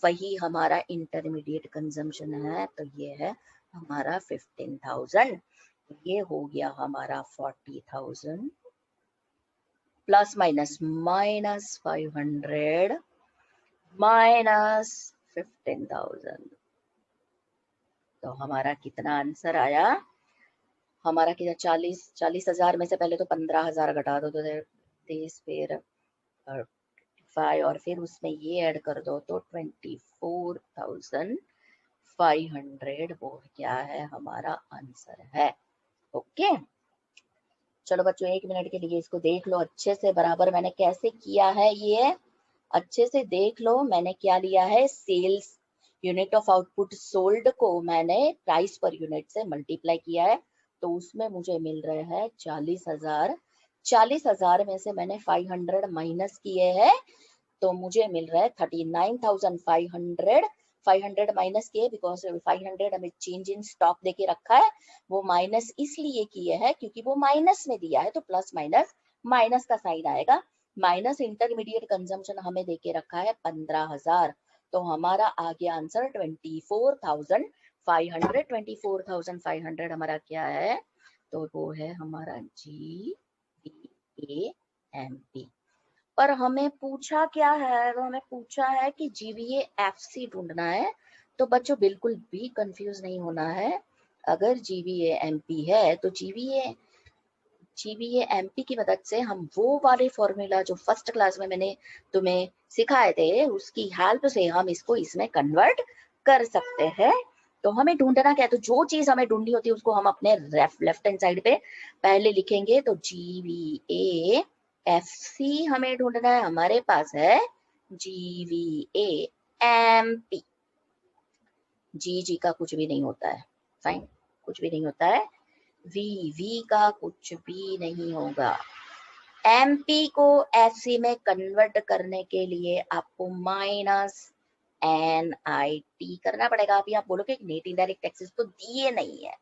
A: वही हमारा इंटरमीडिएट कंजम्पशन है। तो ये है हमारा 15,000, ये हो गया हमारा 40,000 प्लस माइनस -500 माइनस 15,000। तो हमारा कितना आंसर आया, हमारा कितना 40,000 में से पहले तो 15,000 घटा दो, तो 30, फिर 5 और फिर उसमें ये ऐड कर दो तो 24,500 वो क्या है हमारा आंसर है। ओके, चलो बच्चों 1 मिनट के लिए इसको देख लो अच्छे से, बराबर मैंने कैसे किया है, ये अच्छे से देख लो। मैंने क्या लिया है, sales unit of output sold को मैंने प्राइस पर यूनिट से मल्टीप्लाई किया है, तो उसमें मुझे मिल रहा है 40,000। 40,000 में से मैंने 500 माइनस किए हैं, तो मुझे मिल रहा है 39,500। 500 माइनस किए बिकॉज 500 हमें चेंज इन स्टॉक देके रखा है, वो माइनस इसलिए किए हैं क्योंकि वो माइनस में दिया है, तो प्लस माइनस माइनस का साइन आएगा, माइनस इंटरमीडिएट कंजम्पशन हमें देके रखा है 15,000, तो हमारा आ गया आंसर 24,500। 24,500 हमारा क्या है, तो वो है हमारा GVAMP। पर हमें पूछा क्या है, वो हमें पूछा है कि GVAFC ढूंढना है। तो बच्चों बिल्कुल भी कंफ्यूज नहीं होना है, अगर GVAMP है तो GVAMP की मदद से हम वो वाले फॉर्मूला जो फर्स्ट क्लास में मैंने तुम्हें सिखाए थे, उसकी हेल्प से हम इसको इसमें कन्वर्ट कर सकते हैं। तो हमें ढूंढना क्या है, तो जो चीज हमें ढूंढनी होती है उसको हम अपने लेफ्ट हैंड साइड पे पहले लिखेंगे। तो GVAFC हमें ढूंढना है, हमारे पास है GVAMP। जी का कुछ भी नहीं होता है, फाइन, कुछ भी नहीं होता है, वी का कुछ भी नहीं होगा। MP को FC में कन्वर्ट करने के लिए आपको -NIT करना पड़ेगा। अभी आप बोलोगे नेट इनडायरेक्ट टैक्सेस तो दिए नहीं है,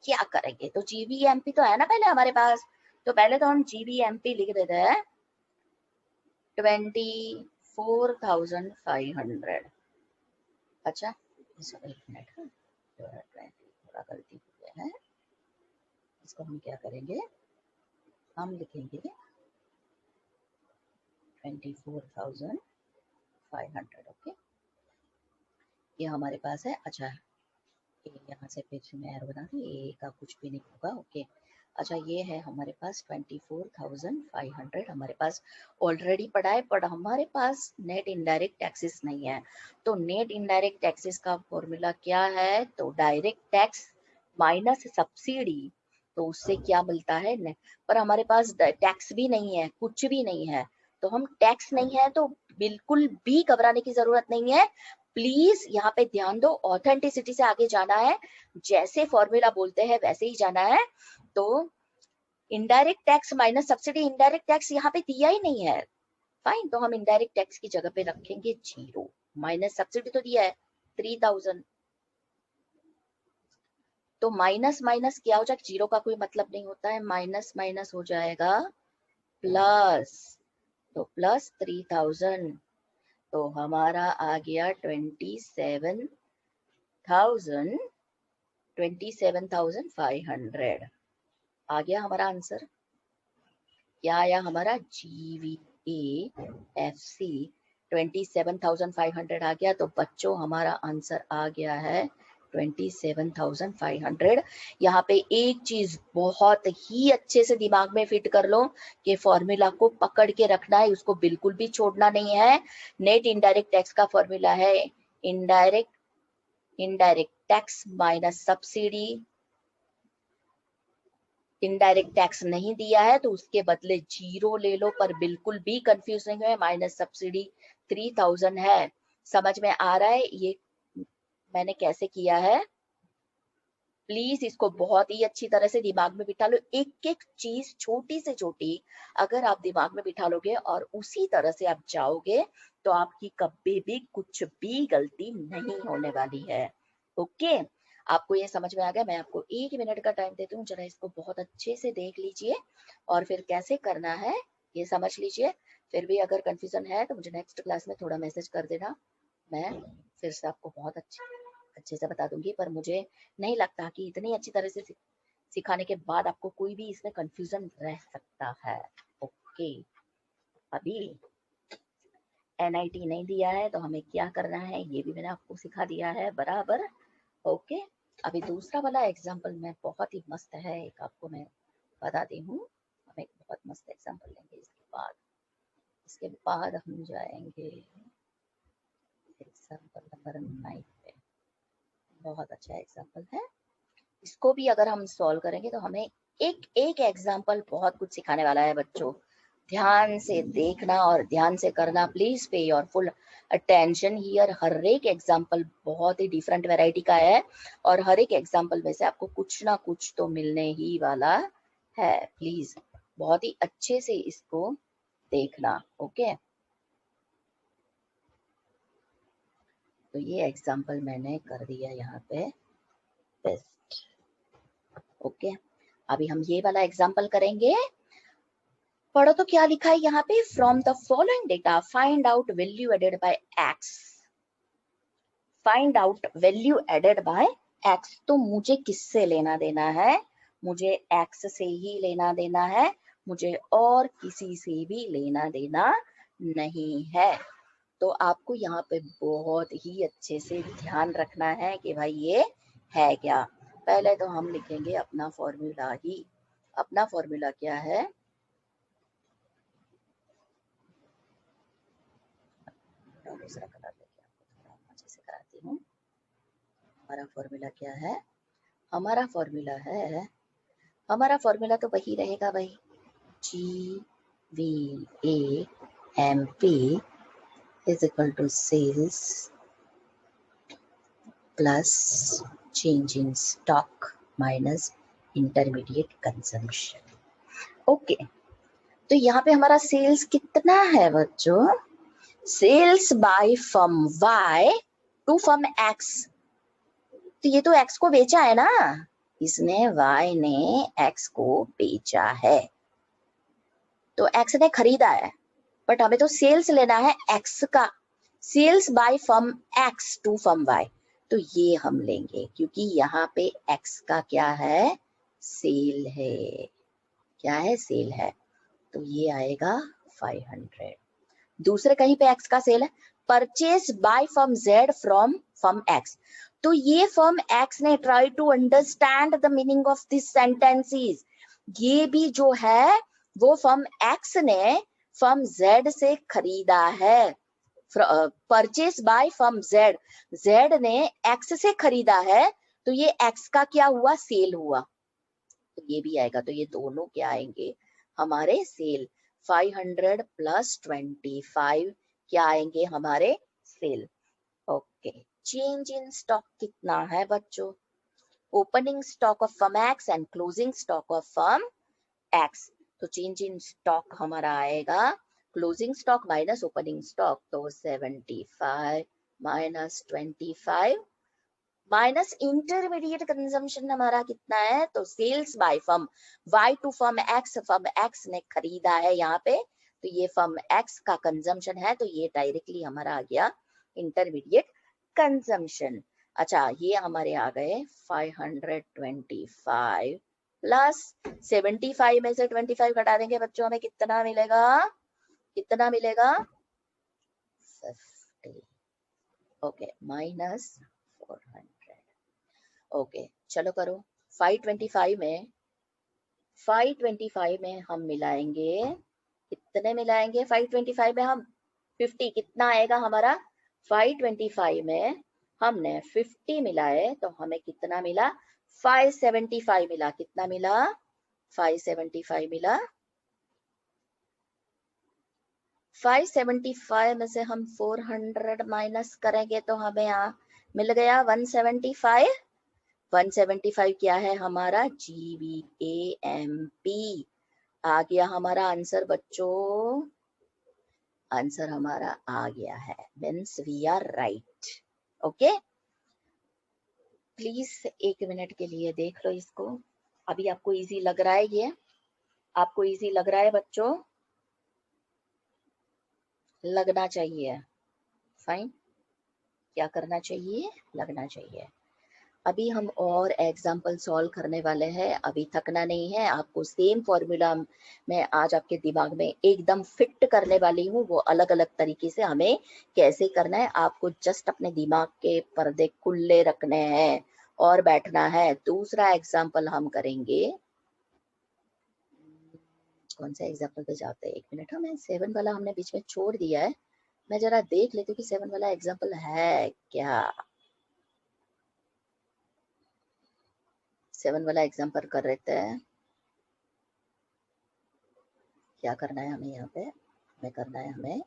A: क्या करेंगे, तो GVMP तो है ना पहले हमारे पास, तो पहले तो हम GVMP लिख देते हैं 24,500। अच्छा एक मिनट, थोड़ा गलती हो गया है, इसको हम क्या करेंगे, हम लिखेंगे 24,500। ओके, ये हमारे पास है। अच्छा, यहाँ से फिर मैं एरो बना दूँ, ए का कुछ भी नहीं होगा। ओके, अच्छा ये है हमारे पास 24,500 हमारे पास ऑलरेडी पड़ा है, पर हमारे पास नेट इनडायरेक्ट टैक्सेस नहीं है। तो नेट इनडायरेक्ट टैक्सेस का फॉर्मूला क्या है, तो डायरेक्ट टैक्स माइनस सब्सिडी, तो उससे क्या मिलता है, पर हमारे पास टैक्स भी नहीं है, कुछ भी नहीं है, तो हम टैक्स नहीं है तो बिल्कुल भी घबराने की जरूरत नहीं है। प्लीज यहाँ पे ध्यान दो, ऑथेंटिसिटी से आगे जाना है, जैसे फॉर्मूला बोलते हैं वैसे ही जाना है। तो indirect tax minus subsidy, indirect tax यहाँ पे दिया ही नहीं है, फाइन, तो हम इनडायरेक्ट टैक्स की जगह पे रखेंगे 0, माइनस सब्सिडी तो दिया है 3,000, तो माइनस माइनस क्या हो जाएगा, 0 का कोई मतलब नहीं होता है, माइनस माइनस हो जाएगा प्लस, तो प्लस 3,000, तो हमारा आ गया 27,000 27,500 आ गया हमारा आंसर। क्या आया हमारा? GVAFC 27,500 आ गया। तो बच्चों हमारा आंसर आ गया है 27,500। यहाँ पे एक चीज बहुत ही अच्छे से दिमाग में फिट कर लो कि फॉर्मूला को पकड़ के रखना है, उसको बिल्कुल भी छोड़ना नहीं है। नेट इनडायरेक्ट टैक्स का फॉर्मूला है indirect tax minus subsidy. Indirect tax नहीं दिया है तो उसके बदले 0 ले लो, पर बिल्कुल भी कंफ्यूज नहीं है। माइनस सब्सिडी 3,000 है। समझ में आ रहा है ये मैंने कैसे किया है? प्लीज इसको बहुत ही अच्छी तरह से दिमाग में बिठा लो। एक एक चीज छोटी से छोटी अगर आप दिमाग में बिठा लोगे और उसी तरह से आप जाओगे तो आपकी कभी भी कुछ भी गलती नहीं होने वाली है। ओके, आपको ये समझ में आ गया? मैं आपको 1 मिनट का टाइम देती हूँ, जरा इसको बहुत अच्छे से देख लीजिए और फिर कैसे करना है ये समझ लीजिए। फिर भी अगर कंफ्यूजन है तो मुझे नेक्स्ट क्लास में थोड़ा मैसेज कर देना, मैं फिर से आपको बहुत अच्छे से बता दूंगी। पर मुझे नहीं लगता कि इतनी अच्छी तरह से सिखाने के बाद आपको कोई भी इसमें कंफ्यूजन रह सकता है। ओके, अभी NIT नहीं दिया है तो हमें क्या करना है ये भी मैंने आपको सिखा दिया है बराबर। ओके, अभी दूसरा वाला एग्जाम्पल में बहुत ही मस्त है, एक आपको मैं बताती हूँ। हम एक बहुत मस्त एग्जाम्पल लेंगे। इसके बाद हम जाएंगे एग्जाम्पल नंबर 9 पे। बहुत अच्छा एग्जाम्पल है, इसको भी अगर हम सॉल्व करेंगे तो हमें एक एक एग्जाम्पल बहुत कुछ सिखाने वाला है बच्चों। ध्यान से देखना और ध्यान से करना। Please pay your full attention here. हर एक एग्जाम्पल बहुत ही डिफरेंट वैरायटी का है और हर एक एग्जाम्पल में से आपको कुछ ना कुछ तो मिलने ही वाला है। प्लीज बहुत ही अच्छे से इसको देखना। ओके, तो ये एग्जाम्पल मैंने कर दिया यहाँ पे बेस्ट। ओके, अभी हम ये वाला एग्जाम्पल करेंगे। पढ़ो तो क्या लिखा है यहाँ पे? From the following data find out value added by X. Find out value added by X. तो मुझे किससे लेना देना है? मुझे एक्स से ही लेना देना है, मुझे और किसी से भी लेना देना नहीं है। तो आपको यहाँ पे बहुत ही अच्छे से ध्यान रखना है कि भाई ये है क्या। पहले तो हम लिखेंगे अपना फॉर्मूला ही। अपना फॉर्मूला क्या है? दूसरा कलर लेके आपको थोड़ा अच्छे से कराती हूँ। हमारा फॉर्मूला क्या है? हमारा फॉर्मूला है, हमारा फॉर्मूला तो वही रहेगा भाई, GVAMP is equal to sales plus change in stock minus intermediate consumption. Okay, तो यहाँ पे हमारा सेल्स कितना है बच्चों? Sales by firm Y to firm X। तो ये तो X को बेचा है ना, इसने Y ने X को बेचा है, तो X ने खरीदा है। बट हमें तो सेल्स लेना है X का। Sales by firm X to firm Y, तो ये हम लेंगे क्योंकि यहाँ पे X का क्या है? सेल है। क्या है? सेल है। तो ये आएगा 500। दूसरे कहीं पे X का सेल है, purchase by firm Z from firm X। तो ये फर्म X ने try to understand the meaning of this sentences. ये भी जो है वो फर्म X ने फर्म Z से खरीदा है। Purchase by firm Z, Z ने X से खरीदा है, तो ये X का क्या हुआ? सेल हुआ। तो ये भी आएगा। तो ये दोनों क्या आएंगे? हमारे सेल। 500 प्लस 25 क्या आएंगे? हमारे सेल। ओके, चेंज इन स्टॉक कितना है बच्चों? Opening stock of firm X and closing stock of firm X। तो चेंज इन स्टॉक हमारा आएगा closing stock minus opening stock, तो 75 माइनस 25 माइनस इंटरमीडिएट कंजम्पशन हमारा कितना है? तो sales by firm Y to firm X ने खरीदा है यहाँ पे, तो ये फर्म X का कंजम्पशन है, तो ये डायरेक्टली हमारा आ गया इंटरमीडिएट कंजम्पशन। अच्छा, ये हमारे आ गए 525 प्लस 75 में से 25 घटा देंगे बच्चों, हमें कितना मिलेगा? कितना मिलेगा? 50। Okay, minus 400। ओके, चलो करो। 525 में हम मिलाएंगे, कितने मिलाएंगे 525 में हम? 50। कितना आएगा हमारा? 525 में हमने 50 मिलाए तो हमें कितना मिला? 575 मिला। कितना मिला? 575 मिला। 575 में से हम 400 माइनस करेंगे तो हमें यहाँ मिल गया 175। 175 क्या है हमारा? GVAMP आ गया हमारा आंसर बच्चों। आंसर हमारा आ गया है, means we are right. Okay, please 1 minute के लिए देख लो इसको। अभी आपको इजी लग रहा है ये? आपको इजी लग रहा है बच्चों? लगना चाहिए। फाइन। क्या करना चाहिए? लगना चाहिए। अभी हम और एग्जाम्पल सॉल्व करने वाले हैं। अभी थकना नहीं है आपको। सेम फॉर्मूला मैं आज आपके दिमाग में एकदम फिट करने वाली हूँ। वो अलग अलग तरीके से हमें कैसे करना है, आपको जस्ट अपने दिमाग के पर्दे खुले रखने हैं और बैठना है। दूसरा एग्जाम्पल हम करेंगे। कौन सा एग्जाम्पल पे जाते हैं? 1 मिनट। हमें 7 वाला हमने बीच में छोड़ दिया है। मैं जरा देख लेती हूँ कि 7 वाला एग्जाम्पल है क्या। 7 वाला एग्जाम्पल कर लेते हैं। क्या करना है हमें यहाँ पे? हमें करना है, हमें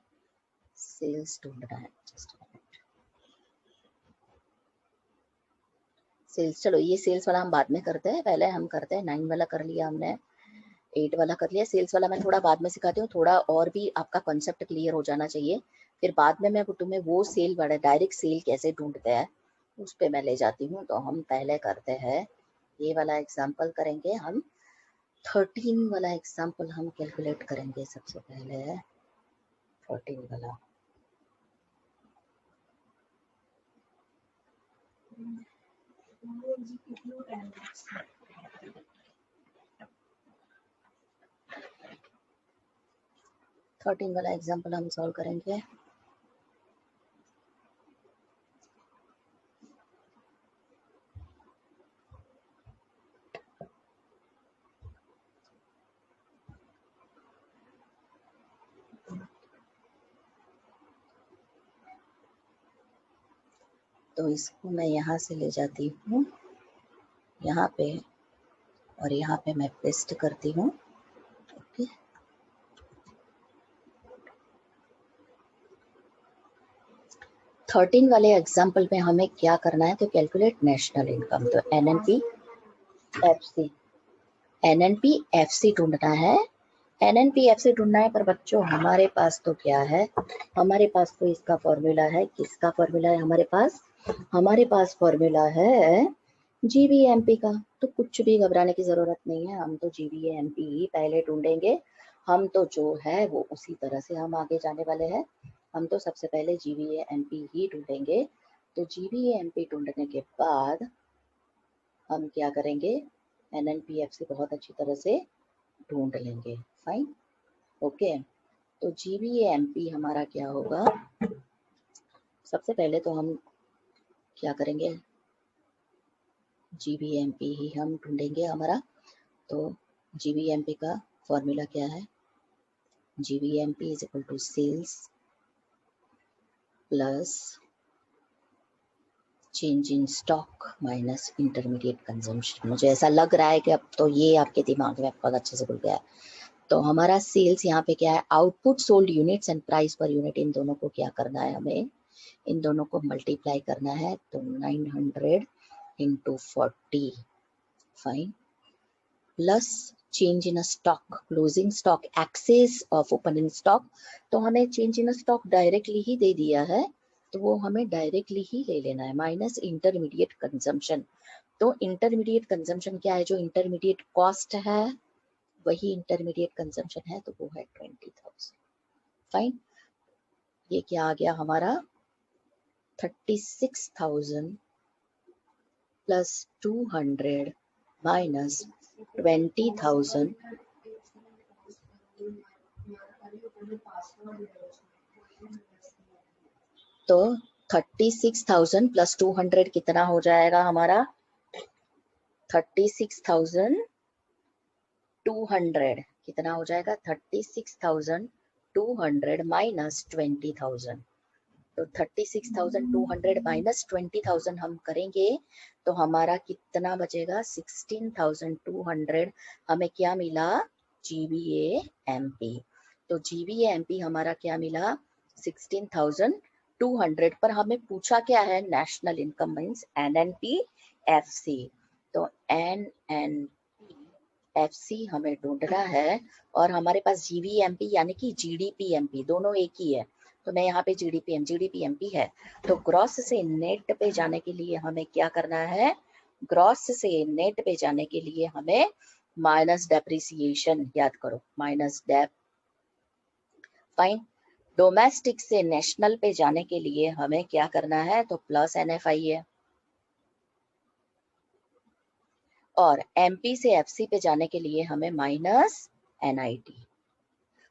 A: सेल्स ढूंढना है। जस्ट सेल्स, चलो ये सेल्स वाला हम बाद में करते हैं। पहले हम करते हैं 9 वाला कर लिया हमने, 8 वाला कर लिया। सेल्स वाला मैं थोड़ा बाद में सिखाती हूँ, थोड़ा और भी आपका कॉन्सेप्ट क्लियर हो जाना चाहिए। फिर बाद में मैं तुम्हें वो सेल वाला डायरेक्ट सेल कैसे ढूंढते हैं उस पे मैं ले जाती हूँ। तो हम पहले करते हैं ये वाला एग्जाम्पल करेंगे हम। 13 वाला एग्जाम्पल हम कैलकुलेट करेंगे सबसे पहले। 13 वाला 13 वाला एग्जाम्पल हम सॉल्व करेंगे। तो इसको मैं यहाँ से ले जाती हूँ यहाँ पे, और यहाँ पे मैं पेस्ट करती हूँ। ओके, 13 वाले एग्जाम्पल में हमें क्या करना है? तो कैलकुलेट नेशनल इनकम। तो NNP-FC ढूंढना है। NNP-FC ढूंढना है। पर बच्चों हमारे पास तो क्या है? हमारे पास तो इसका फॉर्मूला है। किसका फॉर्मूला है हमारे पास? हमारे पास फॉर्मूला है GVAMP का। तो कुछ भी घबराने की जरूरत नहीं है, हम तो GVAMP ही पहले ढूंढेंगे। हम तो जो है वो उसी तरह से हम आगे जाने वाले हैं। हम तो सबसे पहले GVAMP ही ढूंढेंगे। तो GVAMP ढूंढने के बाद हम क्या करेंगे? NNP-FC बहुत अच्छी तरह से ढूंढ लेंगे। फाइन। ओके, तो GVAMP हमारा क्या होगा? सबसे पहले तो हम क्या करेंगे? GVAMP ही हम ढूंढेंगे हमारा। तो GVAMP का फॉर्मूला क्या है? GVAMP is equal to sales plus change in stock minus intermediate consumption. मुझे ऐसा लग रहा है कि अब तो ये आपके दिमाग में बहुत अच्छे से घुल गया है। तो हमारा सेल्स यहाँ पे क्या है? Output sold units and price per unit, इन दोनों को क्या करना है? हमें इन दोनों को मल्टीप्लाई करना है। तो 900 into 40 fine, plus change in stock, closing stock, excess of opening stock. तो हमें चेंज इन स्टॉक डायरेक्टली ही दे दिया है, तो वो हमें डायरेक्टली ही ले लेना है। Minus intermediate consumption. तो इंटरमीडिएट कंजम्पशन क्या है? जो इंटरमीडिएट कॉस्ट है वही इंटरमीडिएट कंजम्पशन है, तो वो है 20,000। फाइन। ये क्या आ गया हमारा? 36,000 प्लस 200 माइनस 20,000 तो 36,000 प्लस 200 कितना हो जाएगा हमारा? 36,200 कितना हो जाएगा? 36,200 माइनस 20,000। तो 36,200 माइनस 20,000 हम करेंगे तो हमारा कितना बचेगा? 16,200 हमें क्या मिला? GVA-MP। तो GVA-MP हमारा क्या मिला? 16,200 पर हमें पूछा क्या है? National income means NNP-FC। तो NNP-FC हमें ढूंढना है और हमारे पास GVA-MP यानी कि GDP-MP दोनों एक ही है। तो मैं यहाँ पे GDP-MP है। तो ग्रॉस से नेट पे जाने के लिए हमें क्या करना है? ग्रॉस से नेट पे जाने के लिए हमें माइनस डेप्रिसिएशन याद करो, माइनस डेप। फाइन। डोमेस्टिक से नेशनल पे जाने के लिए हमें क्या करना है? तो प्लस NFI है। और MP से FC पे जाने के लिए हमें माइनस NIT।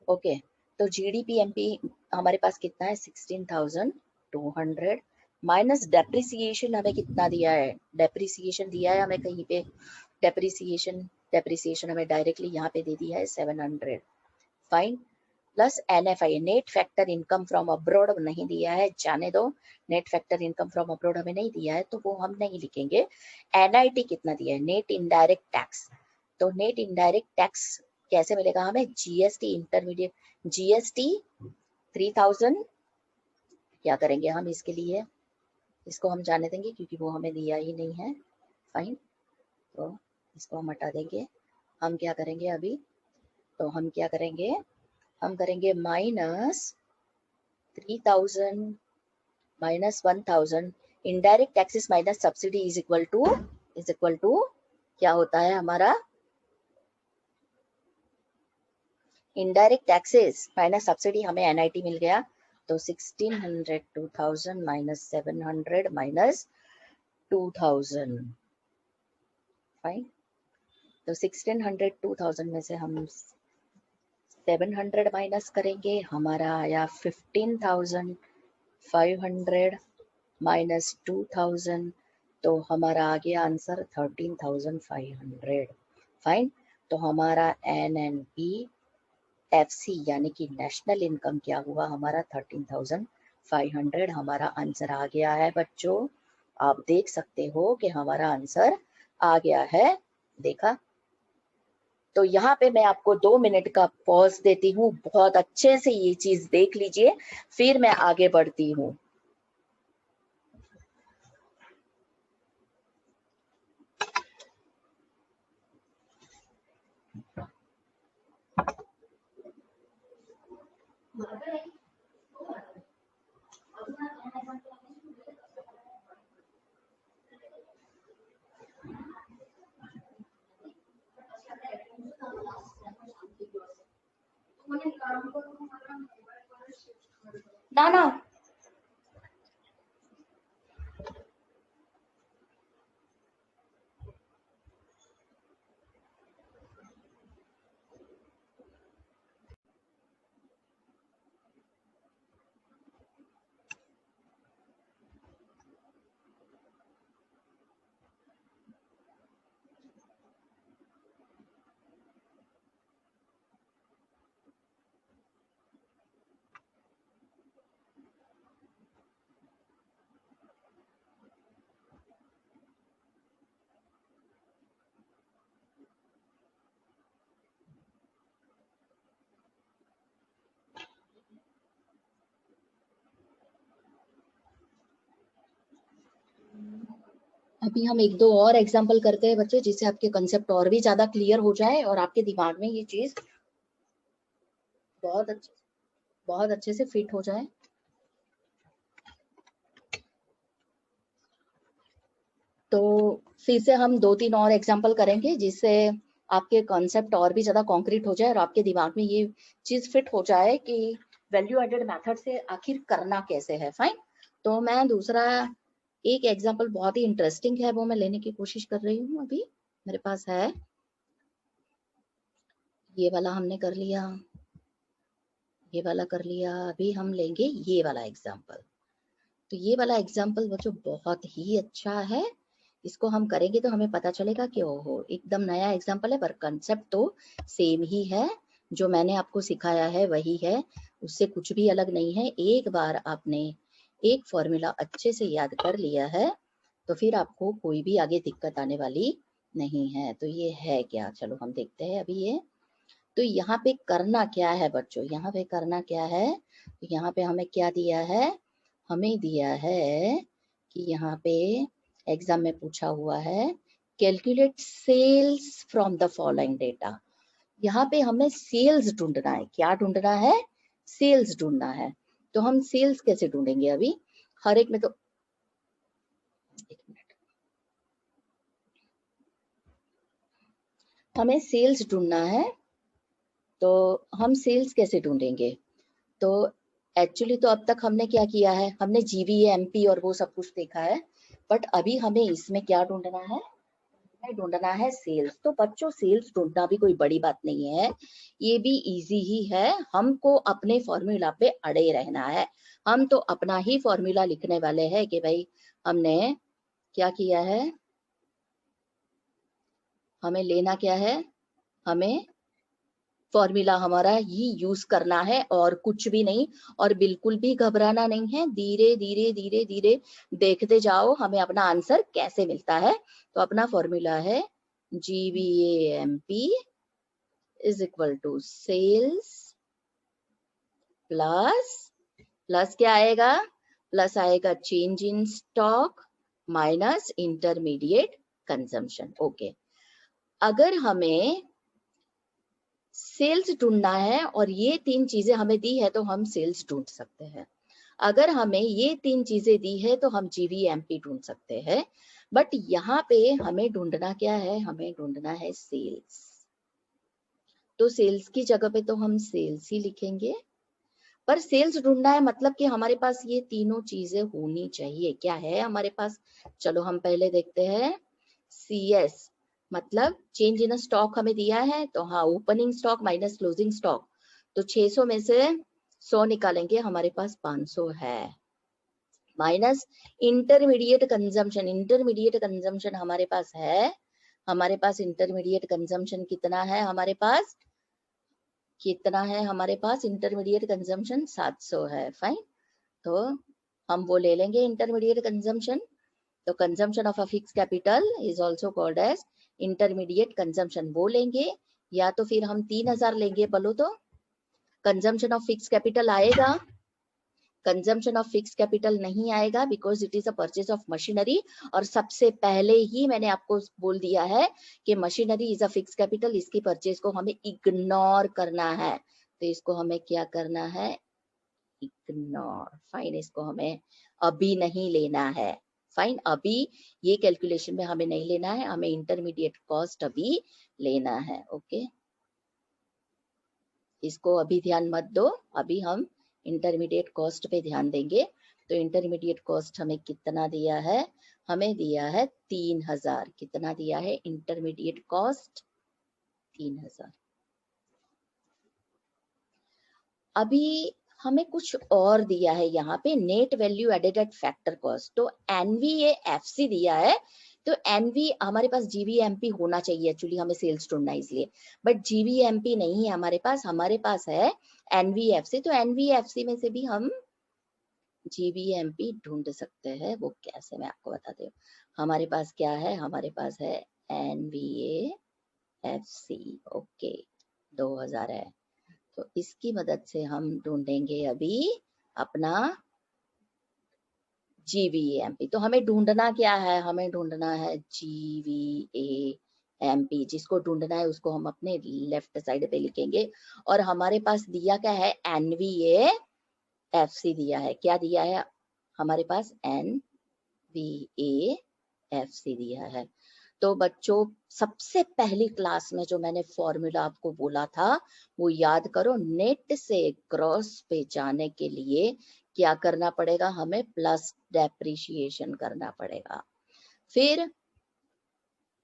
A: ओके, तो GDP-MP हमारे पास कितना है? 16,200 माइनस डेप्रिसिएशन हमें कितना दिया है? डेप्रिसिएशन दिया है हमें कहीं पे? डेप्रिसिएशन हमें डायरेक्टली यहाँ पे दे दिया है 700। Fine. Plus NFI net factor income from abroad नहीं दिया है, जाने दो। Net factor income from abroad हमें नहीं दिया है तो वो हम नहीं लिखेंगे। NIT कितना दिया है? Net indirect tax. तो नेट इनडायरेक्ट टैक्स कैसे मिलेगा हमें? GST intermediate GST 3,000। क्या करेंगे हम इसके लिए? इसको हम जाने देंगे क्योंकि वो हमें दिया ही नहीं है। फाइन, तो इसको हम हटा देंगे। हम क्या करेंगे अभी? तो हम क्या करेंगे? हम करेंगे minus 3,000 minus 1,000। Indirect taxes minus subsidy is equal to क्या होता है हमारा? इनडायरेक्ट टैक्सेस माइनस सब्सिडी हमें NIT मिल गया। तो 1600 2000 माइनस 700 माइनस 2000। फाइन। तो 1600 2000 में से हम 700 माइनस करेंगे, हमारा आया 15,500 माइनस 2000। तो हमारा आ गया आंसर 13,500। फाइन। तो हमारा NNP-FC यानी कि नेशनल इनकम क्या हुआ हमारा? 13,500 हमारा आंसर आ गया है बच्चों। आप देख सकते हो कि हमारा आंसर आ गया है। देखा? तो यहाँ पे मैं आपको 2 मिनट का पॉज देती हूँ, बहुत अच्छे से ये चीज देख लीजिए, फिर मैं आगे बढ़ती हूँ। ना ना अभी हम 1-2 और एग्जाम्पल करते हैं बच्चे, जिससे आपके कंसेप्ट और भी ज्यादा क्लियर हो जाए और आपके दिमाग में ये चीज बहुत अच्छे से फिट हो जाए। तो फिर से हम 2-3 और एग्जाम्पल करेंगे जिससे आपके कॉन्सेप्ट और भी ज्यादा कॉन्क्रीट हो जाए और आपके दिमाग में ये चीज फिट हो जाए कि वैल्यू एडेड मेथड से आखिर करना कैसे है। फाइन। तो मैं दूसरा एक एग्जाम्पल बहुत ही इंटरेस्टिंग है, वो मैं लेने की कोशिश कर रही हूँ। अभी मेरे पास है, ये वाला हमने कर लिया, ये वाला कर लिया। अभी हम लेंगे ये वाला एग्जाम्पल। तो ये वाला एग्जाम्पल बच्चों बहुत ही अच्छा है, इसको हम करेंगे तो हमें पता चलेगा कि ओहो एकदम नया एग्जाम्पल है, पर कंसेप्ट तो सेम ही है, जो मैंने आपको सिखाया है वही है, उससे कुछ भी अलग नहीं है। एक बार आपने एक फॉर्मूला अच्छे से याद कर लिया है तो फिर आपको कोई भी आगे दिक्कत आने वाली नहीं है। तो ये है क्या, चलो हम देखते हैं अभी ये। तो यहाँ पे करना क्या है बच्चों, यहाँ पे करना क्या है, तो यहाँ पे हमें क्या दिया है, हमें दिया है कि यहाँ पे एग्जाम में पूछा हुआ है calculate sales from the following data. यहाँ पे हमें सेल्स ढूंढना है। क्या ढूंढना है, सेल्स ढूंढना है। तो हम सेल्स कैसे ढूंढेंगे, अभी हर एक में तो एक मिनट, हमें सेल्स ढूंढना है, तो हम सेल्स कैसे ढूंढेंगे। तो एक्चुअली तो अब तक हमने क्या किया है, हमने जीवी एमपी और वो सब कुछ देखा है, बट अभी हमें इसमें क्या ढूंढना है, हमें ढूंढना है सेल्स। तो बच्चों सेल्स ढूंढना भी कोई बड़ी बात नहीं है, ये भी इजी ही है। हमको अपने फॉर्मूला पे अड़े रहना है, हम तो अपना ही फॉर्मूला लिखने वाले हैं कि भाई हमने क्या किया है, हमें लेना क्या है, हमें फॉर्मूला हमारा ही यूज करना है और कुछ भी नहीं। और बिल्कुल भी घबराना नहीं है, धीरे धीरे धीरे धीरे देखते जाओ हमें अपना आंसर कैसे मिलता है। तो अपना फॉर्मूला है GVAMP is equal to sales plus क्या आएगा, प्लस आएगा change in stock minus intermediate consumption. Okay, अगर हमें सेल्स ढूंढना है और ये तीन चीजें हमें दी है तो हम सेल्स ढूंढ सकते हैं। अगर हमें ये तीन चीजें दी है तो हम GVMP ढूंढ सकते हैं। बट यहाँ पे हमें ढूंढना क्या है, हमें ढूंढना है सेल्स। तो सेल्स की जगह पे तो हम सेल्स ही लिखेंगे, पर सेल्स ढूंढना है मतलब कि हमारे पास ये तीनों चीजें होनी चाहिए। क्या है हमारे पास, चलो हम पहले देखते हैं। CS मतलब चेंज इन स्टॉक हमें दिया है, तो हाँ opening stock minus closing stock, तो 600 में से 100 निकालेंगे, हमारे पास 500 है। Minus intermediate consumption, intermediate consumption हमारे पास है, हमारे पास इंटरमीडिएट कंजम्पशन कितना है, हमारे पास कितना है, हमारे पास इंटरमीडिएट कंजम्पशन 700 है। फाइन, तो हम वो ले लेंगे इंटरमीडिएट कंजम्पशन। तो consumption of a fix capital is also called as intermediate consumption, वो लेंगे। या तो फिर हम 3000 लेंगे, बोलो तो कंजम्पशन ऑफ फिक्स कैपिटल आएगा, कंजम्पशन ऑफ फिक्स कैपिटल नहीं आएगा because it is a purchase of machinery. और सबसे पहले ही मैंने आपको बोल दिया है कि machinery is a fix capital, इसकी परचेज को हमें इग्नोर करना है। तो इसको हमें क्या करना है, इग्नोर। फाइन, इसको हमें अभी नहीं लेना है। फाइन, अभी ये कैलकुलेशन में हमें नहीं लेना है, हमें इंटरमीडिएट कॉस्ट अभी लेना है। ओके, इसको अभी ध्यान मत दो, अभी हम इंटरमीडिएट कॉस्ट पे ध्यान देंगे। तो इंटरमीडिएट कॉस्ट हमें कितना दिया है, हमें दिया है 3000। कितना दिया है इंटरमीडिएट कॉस्ट, 3000। अभी हमें कुछ और दिया है यहाँ पे, net value added at factor cost. तो NVAFC दिया है, तो NV हमारे पास GVMP होना चाहिए, एक्चुअली हमें सेल्स ढूंढना है इसलिए, बट GVMP नहीं है हमारे पास है NVFC। तो NVFC में से भी हम GVMP ढूंढ सकते हैं। वो कैसे, मैं आपको बताती हूँ। हमारे पास क्या है, हमारे पास है NVAFC। ओके, 2000 है, तो इसकी मदद से हम ढूंढेंगे अभी अपना GVAMP। तो हमें ढूंढना क्या है, हमें ढूंढना है GVAMP। जिसको ढूंढना है उसको हम अपने लेफ्ट साइड पे लिखेंगे। और हमारे पास दिया क्या है, NVAFC दिया है। क्या दिया है हमारे पास, NVAFC दिया है। तो बच्चों सबसे पहली क्लास में जो मैंने फॉर्मूला आपको बोला था वो याद करो, नेट से ग्रॉस पे जाने के लिए क्या करना पड़ेगा, हमें प्लस डेप्रिसिएशन करना पड़ेगा। फिर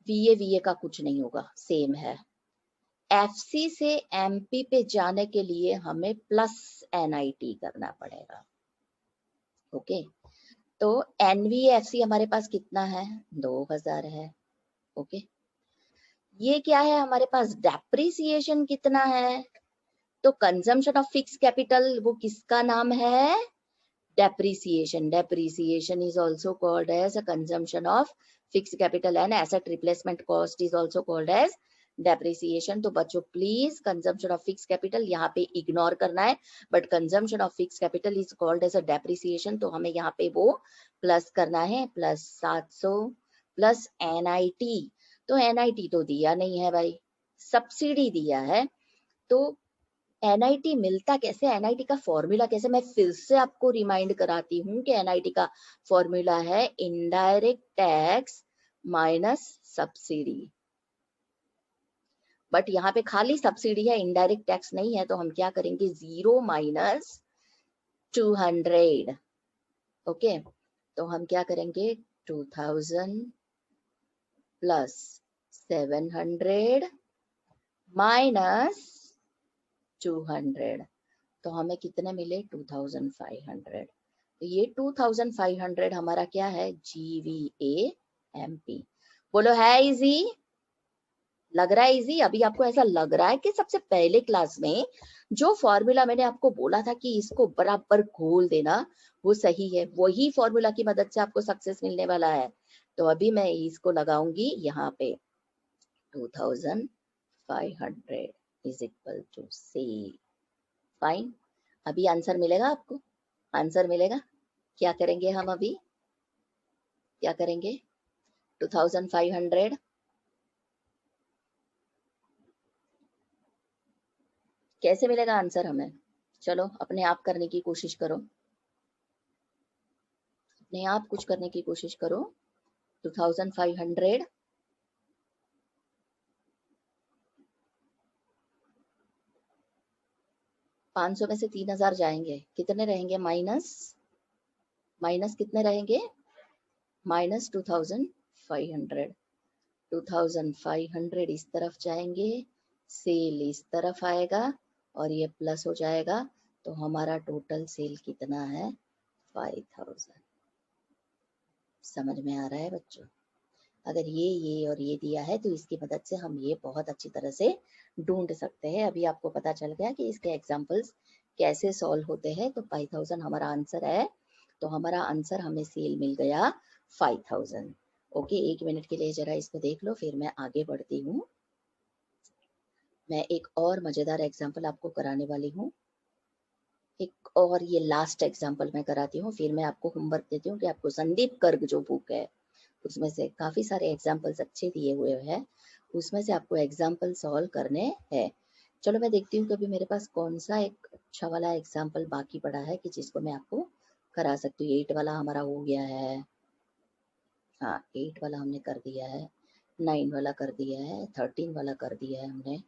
A: वीए का कुछ नहीं होगा, सेम है। एफसी से एमपी पे जाने के लिए हमें प्लस एनआईटी करना पड़ेगा। ओके, तो एनवीएफसी हमारे पास कितना है, 2000 है। ओके, ये क्या है हमारे पास, डेप्रिसिएशन कितना है, तो कंजम्पशन ऑफ फिक्स कैपिटल वो किसका नाम है, depreciation. Depreciation is also called as a consumption of fixed capital and asset replacement cost is also called as depreciation. तो बच्चों please consumption of fixed capital यहाँ पे इग्नोर करना है, but consumption of fixed capital is called as a depreciation, तो हमें यहाँ पे वो प्लस करना है, प्लस 700 प्लस NIT। तो NIT तो दिया नहीं है भाई, सब्सिडी दिया है। तो एनआईटी मिलता कैसे, एनआईटी का फॉर्मूला कैसे, मैं फिर से आपको रिमाइंड कराती हूँ कि एनआईटी का फॉर्मूला है indirect tax minus subsidy. But यहाँ पे खाली सब्सिडी है, इनडायरेक्ट टैक्स नहीं है, तो हम क्या करेंगे, 0 माइनस 200। ओके, तो हम क्या करेंगे, 2000 प्लस 700 माइनस 200, तो हमें कितने मिले, 2500। तो ये 2500 हमारा क्या है, GVAMP। बोलो है इजी, लग रहा है इजी। अभी आपको ऐसा लग रहा है कि सबसे पहले क्लास में जो फॉर्मूला मैंने आपको बोला था कि इसको बराबर घोल देना, वो सही है, वही फॉर्मूला की मदद से आपको सक्सेस मिलने वाला है। तो अभी मैं इसको लगाऊंगी यहाँ पे, 2500 is equal to C, fine. अभी आंसर मिलेगा आपको, आंसर मिलेगा। क्या करेंगे हम अभी, क्या करेंगे, 2500 कैसे मिलेगा आंसर हमें, चलो अपने आप करने की कोशिश करो, अपने आप कुछ करने की कोशिश करो। 2500 500 में से 3000 जाएंगे, कितने रहेंगे, माइनस, माइनस कितने रहेंगे, माइनस 2500। 2500 इस तरफ जाएंगे, सेल इस तरफ आएगा और ये प्लस हो जाएगा, तो हमारा टोटल सेल कितना है, 5000। समझ में आ रहा है बच्चों, अगर ये और ये दिया है तो इसकी मदद से हम ये बहुत अच्छी तरह से ढूंढ सकते हैं। अभी आपको पता चल गया कि इसके एग्जाम्पल्स कैसे सॉल्व होते हैं। तो 5000 हमारा आंसर है, तो हमारा आंसर हमें सेल मिल गया 5000। ओके, एक मिनट के लिए जरा इसको देख लो, फिर मैं आगे बढ़ती हूँ। मैं एक और मजेदार एग्जाम्पल आपको कराने वाली हूँ, एक और ये लास्ट एग्जाम्पल मैं कराती हूँ, फिर मैं आपको होमवर्क देती हूँ कि आपको संदीप गर्ग जो बुक है उसमें से काफी सारे एग्जाम्पल्स अच्छे दिए हुए हैं, उसमें से आपको एग्जाम्पल सॉल्व करने हैं। चलो मैं देखती हूँ कि अभी मेरे पास कौन सा एक अच्छा वाला एग्जाम्पल बाकी पड़ा है कि जिसको मैं आपको करा सकती हूँ। 8 वाला हमारा हो गया है, हाँ 8 वाला हमने कर दिया है, 9 वाला कर दिया है, 13 वाला कर दिया है हमने।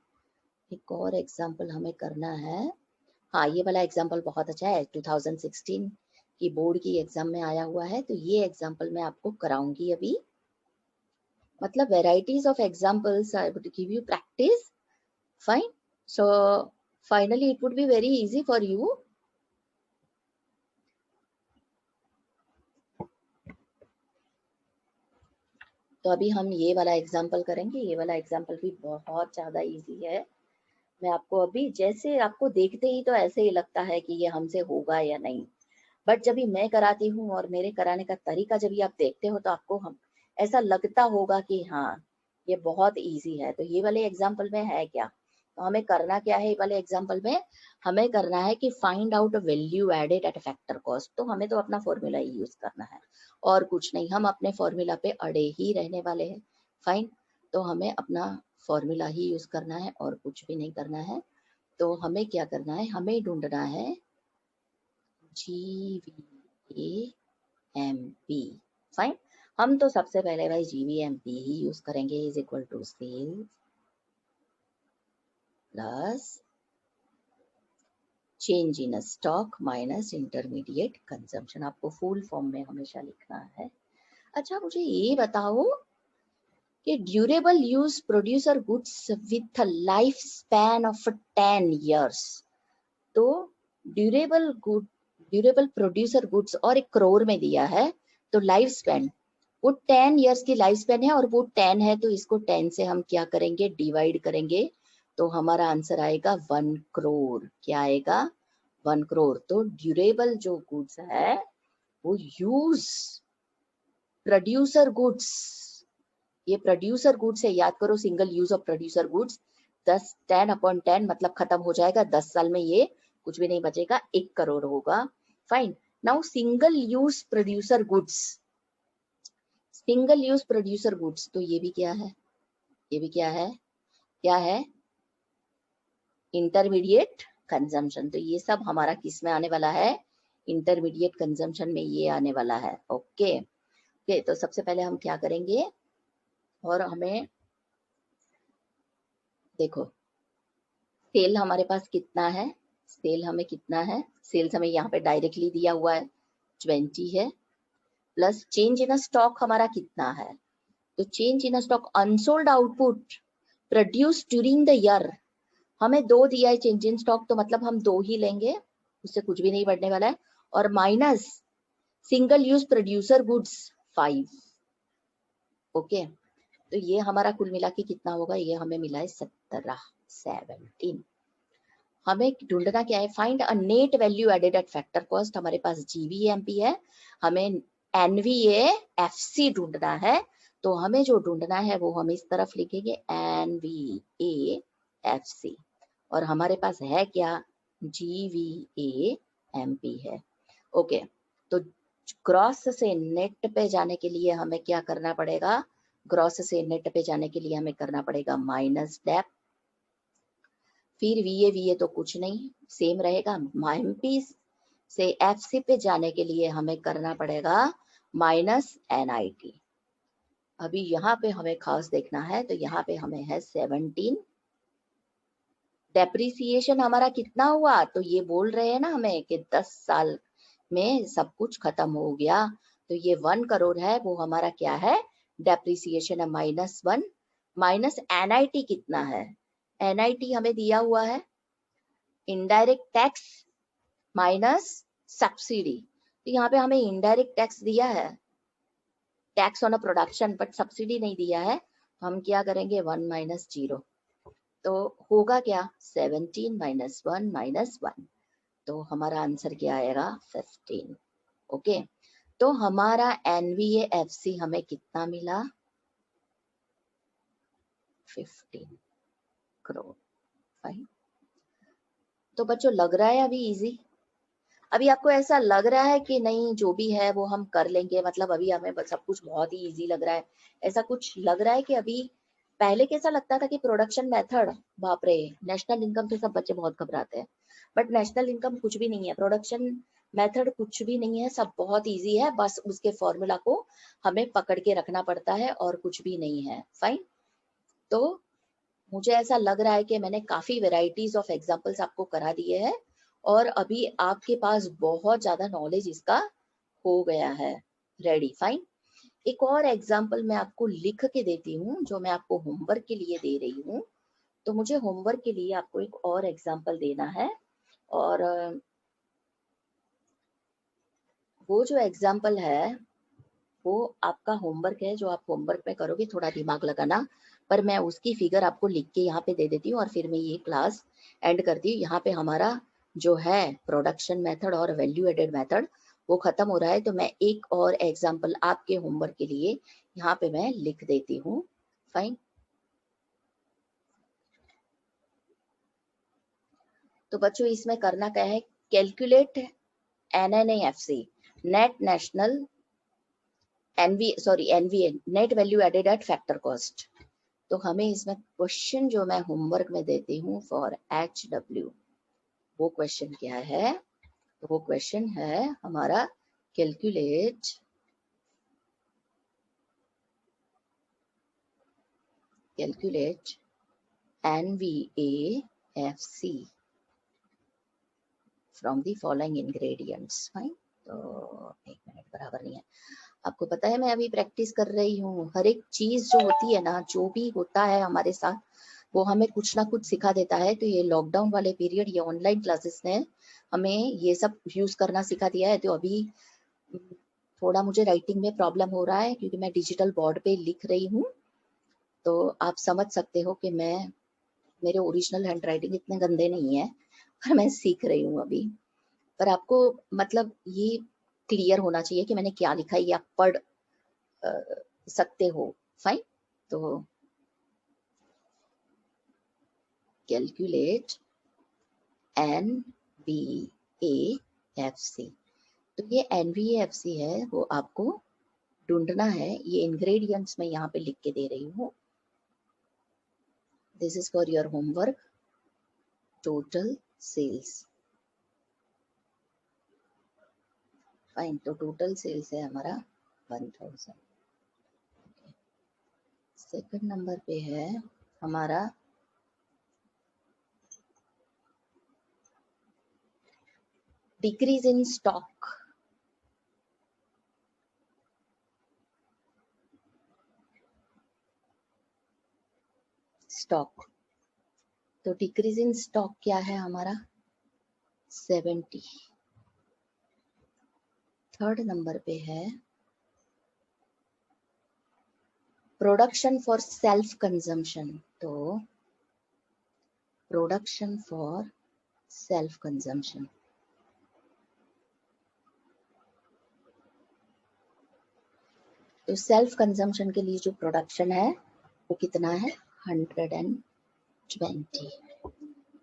A: एक और एग्जाम्पल हमें करना है, हाँ ये वाला एग्जाम्पल बहुत अच्छा है, 2016 की बोर्ड की एग्जाम में आया हुआ है, तो ये एग्जाम्पल मैं आपको कराऊंगी अभी। मतलब varieties of examples I would give you practice, fine, so finally it would be very easy for you. तो अभी हम ये वाला एग्जाम्पल करेंगे, ये वाला एग्जाम्पल भी बहुत ज्यादा इजी है। मैं आपको अभी, जैसे आपको देखते ही तो ऐसे ही लगता है कि ये हमसे होगा या नहीं, बट जब भी मैं कराती हूँ और मेरे कराने का तरीका जब भी आप देखते हो तो आपको हम ऐसा लगता होगा कि हाँ ये बहुत इजी है। तो ये वाले एग्जाम्पल में है क्या, तो हमें करना क्या है, ये वाले एग्जाम्पल में हमें करना है कि find out value added at factor cost. तो हमें तो अपना फॉर्मूला ही यूज करना है और कुछ नहीं, हम अपने फॉर्मूला पे अड़े ही रहने वाले हैं। फाइन, तो हमें अपना फॉर्मूला ही यूज करना है और कुछ भी नहीं करना है। तो हमें क्या करना है, हमें ढूंढना है GVAMP। फाइन, हम तो सबसे पहले भाई GVMP ही यूज करेंगे, is equal to sales plus change in stock minus intermediate consumption. आपको फुल फॉर्म में हमेशा लिखना है। अच्छा मुझे ये बताओ कि durable use producer goods with life span of 10 years, तो ड्यूरेबल प्रोड्यूसर गुड्स और 1 crore में दिया है, तो लाइफ स्पैन वो 10 years की लाइफ स्पैन है और वो 10 है, तो इसको 10 से हम क्या करेंगे, डिवाइड करेंगे, तो हमारा आंसर आएगा 1 crore। क्या आएगा, 1 crore। तो ड्यूरेबल जो गुड्स है वो यूज प्रोड्यूसर गुड्स, ये प्रोड्यूसर गुड्स है, याद करो single use of producer goods 10/10 मतलब खत्म हो जाएगा 10 साल में, ये कुछ भी नहीं बचेगा, 1 crore होगा। Fine. Now single use producer goods, single use producer goods, तो ये भी क्या है, ये भी क्या है, क्या है, इंटरमीडिएट कंजम्पशन। तो ये सब हमारा किस में आने वाला है, इंटरमीडिएट कंजम्पशन में ये आने वाला है। ओके ओके, तो सबसे पहले हम क्या करेंगे, और हमें देखो सेल हमारे पास कितना है, सेल हमें कितना है, सेल्स हमें यहाँ पे डायरेक्टली दिया हुआ है 20 है, प्लस चेंज इन स्टॉक हमारा कितना है, तो change in stock unsold output produce during the year, हमें 2 दिया है चेंज इन स्टॉक, तो मतलब हम 2 ही लेंगे, उससे कुछ भी नहीं बढ़ने वाला है, और minus single use producer goods 5। Okay, तो ये हमारा कुल मिला के कितना होगा, ये हमें मिला है 17। हमें ढूंढना क्या है, find a net value added at factor cost. हमारे पास GVMP है, हमें NVAFC ढूंढना है, तो हमें जो ढूंढना है वो हम इस तरफ लिखेंगे NVAFC, और हमारे पास है क्या, GVAMP है। ओके, तो ग्रॉस से नेट पे जाने के लिए हमें क्या करना पड़ेगा, ग्रॉस से नेट पे जाने के लिए हमें करना पड़ेगा माइनस डेप, फिर VA तो कुछ नहीं सेम रहेगा, MP से FC पे जाने के लिए हमें करना पड़ेगा माइनस NIT। अभी यहाँ पे हमें खास देखना है, तो यहाँ पे हमें है 17। डेप्रिसिएशन हमारा कितना हुआ, तो ये बोल रहे हैं ना हमें कि 10 साल में सब कुछ खत्म हो गया, तो ये 1 crore है, वो हमारा क्या है, डेप्रिसिएशन है -1, माइनस NIT कितना है, NIT हमें दिया हुआ है इनडायरेक्ट टैक्स माइनस सब्सिडी, तो यहाँ पे हमें इनडायरेक्ट टैक्स दिया है, tax on a production, but subsidy नहीं दिया है, तो हम क्या करेंगे 1 - 0, तो होगा क्या 17 - 1 - 1, तो हमारा आंसर क्या आएगा 15। ओके, तो हमारा NVAFC हमें कितना मिला 15 crore। फाइन, तो बच्चों लग रहा है अभी इजी, अभी आपको ऐसा लग रहा है कि नहीं जो भी है वो हम कर लेंगे, मतलब अभी हमें सब कुछ बहुत ही इजी लग रहा है, ऐसा कुछ लग रहा है कि अभी, पहले कैसा लगता था कि प्रोडक्शन मेथड, बाप रे नेशनल इनकम से सब बच्चे बहुत घबराते हैं, बट नेशनल इनकम कुछ भी नहीं है, प्रोडक्शन मेथड कुछ भी नहीं है, सब बहुत इजी है, बस उसके फॉर्मूला को हमें पकड़ के रखना पड़ता है और कुछ भी नहीं है। फाइन, तो मुझे ऐसा लग रहा है कि मैंने काफी वेराइटीज ऑफ एग्जांपल्स आपको करा दिए हैं, और अभी आपके पास बहुत ज्यादा नॉलेज इसका हो गया है रेडी। फाइन, एक और एग्जांपल मैं आपको लिख के देती हूँ, जो मैं आपको होमवर्क के लिए दे रही हूँ, तो मुझे होमवर्क के लिए आपको एक और एग्जांपल देना है, और वो जो एग्जांपल है वो आपका होमवर्क है, जो आप होमवर्क में करोगे, थोड़ा दिमाग लगाना, पर मैं उसकी फिगर आपको लिख के यहाँ पे दे देती हूँ और फिर मैं ये क्लास एंड करती हूँ। यहाँ पे हमारा जो है प्रोडक्शन मेथड और वैल्यू एडेड मेथड वो खत्म हो रहा है, तो मैं एक और एग्जाम्पल आपके होमवर्क के लिए यहाँ पे मैं लिख देती हूँ। फाइन, तो बच्चों इसमें करना क्या है, calculate NNAFC net national NVA net value added at factor cost. तो हमें इसमें क्वेश्चन जो मैं होमवर्क में देती हूँ फॉर HW, वो क्वेश्चन क्या है, तो वो क्वेश्चन है हमारा calculate calculate NVAFC from the following ingredients. Fine, तो 1 मिनट बराबर नहीं है। आपको पता है मैं अभी प्रैक्टिस कर रही हूँ। हर एक चीज जो होती है ना, जो भी होता है हमारे साथ, वो हमें कुछ ना कुछ सिखा देता है। तो ये लॉकडाउन वाले पीरियड, ये ऑनलाइन क्लासेस ने हमें ये सब यूज करना सिखा दिया है। तो अभी थोड़ा मुझे राइटिंग में प्रॉब्लम हो रहा है क्योंकि मैं डिजिटल बोर्ड पे लिख रही हूँ। तो आप समझ सकते हो कि मेरे ओरिजिनल हैंड राइटिंग इतने गंदे नहीं है, पर मैं सीख रही हूँ अभी। पर आपको मतलब ये क्लियर होना चाहिए कि मैंने क्या लिखा है, ये आप पढ़ सकते हो। फाइन, तो कैलकुलेट NVAFC। तो ये NVAFC है, वो आपको ढूंढना है। ये इंग्रेडिएंट्स मैं यहाँ पे लिख के दे रही हूँ। This is for your homework. Total sales. Fine, तो टोटल सेल्स है हमारा 1000। सेकंड नंबर पे है हमारा डिक्रीज इन स्टॉक। तो डिक्रीज इन स्टॉक क्या है हमारा? 70। थर्ड नंबर पे है प्रोडक्शन फॉर सेल्फ कंजम्पशन। तो प्रोडक्शन फॉर सेल्फ कंजम्पशन, तो सेल्फ कंजम्पशन के लिए जो प्रोडक्शन है वो कितना है? 120।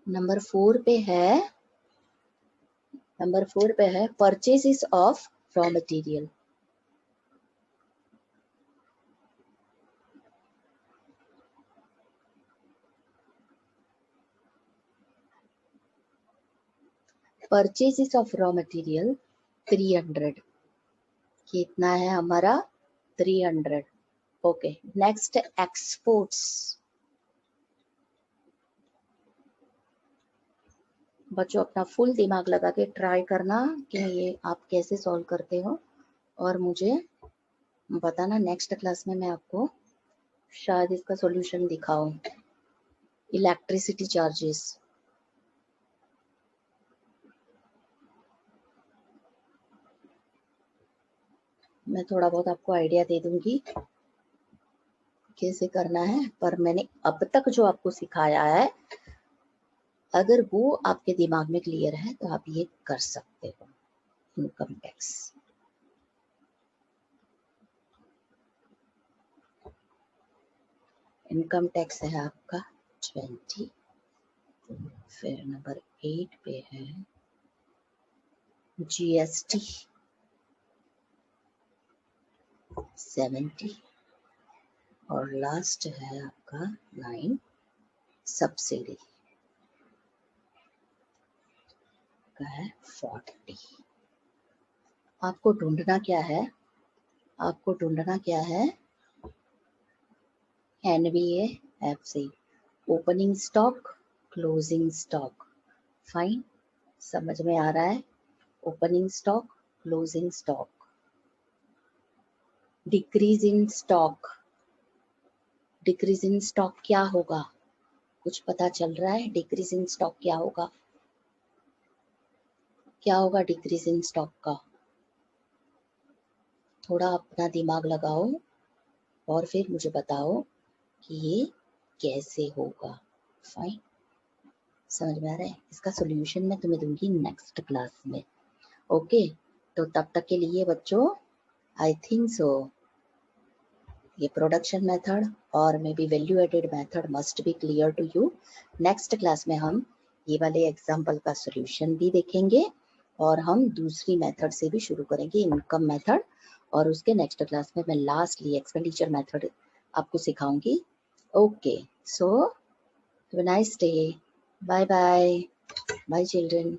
A: नंबर 4 पे है purchases of raw material. Purchases of raw material 300। कितना है हमारा? 300। Okay, next exports. बच्चों अपना फुल दिमाग लगा के ट्राई करना कि ये आप कैसे सॉल्व करते हो, और मुझे बताना। नेक्स्ट क्लास में मैं आपको शायद इसका सॉल्यूशन दिखाऊं। इलेक्ट्रिसिटी चार्जेस, मैं थोड़ा बहुत आपको आइडिया दे दूंगी कैसे करना है, पर मैंने अब तक जो आपको सिखाया है, अगर वो आपके दिमाग में क्लियर है तो आप ये कर सकते हो। इनकम टैक्स, इनकम टैक्स है आपका 20। फिर नंबर 8 पे है GST 70, और लास्ट है आपका 9 सब्सिडी का है 40। आपको ढूंढना क्या है? आपको ढूंढना क्या है? NVAFC, opening stock, closing stock. Fine, समझ में आ रहा है? Opening stock, closing stock. Decrease in stock, decrease in stock क्या होगा? कुछ पता चल रहा है? डिक्रीज इन स्टॉक क्या होगा? क्या होगा डिक्रीज इन स्टॉक का? थोड़ा अपना दिमाग लगाओ और फिर मुझे बताओ कि ये कैसे होगा। फाइन, समझ में आ रहा है? इसका सॉल्यूशन मैं तुम्हें दूंगी नेक्स्ट क्लास में। ओके, तो तब तक के लिए बच्चों, आई थिंक सो ये प्रोडक्शन मेथड और may be value added method must be clear to you. Next class में हम ये वाले एग्जाम्पल का सॉल्यूशन भी देखेंगे, और हम दूसरी मेथड से भी शुरू करेंगे, इनकम मेथड, और उसके नेक्स्ट क्लास में मैं लास्टली एक्सपेंडिचर मेथड आपको सिखाऊंगी। Okay, so have a nice day. Bye bye, bye children.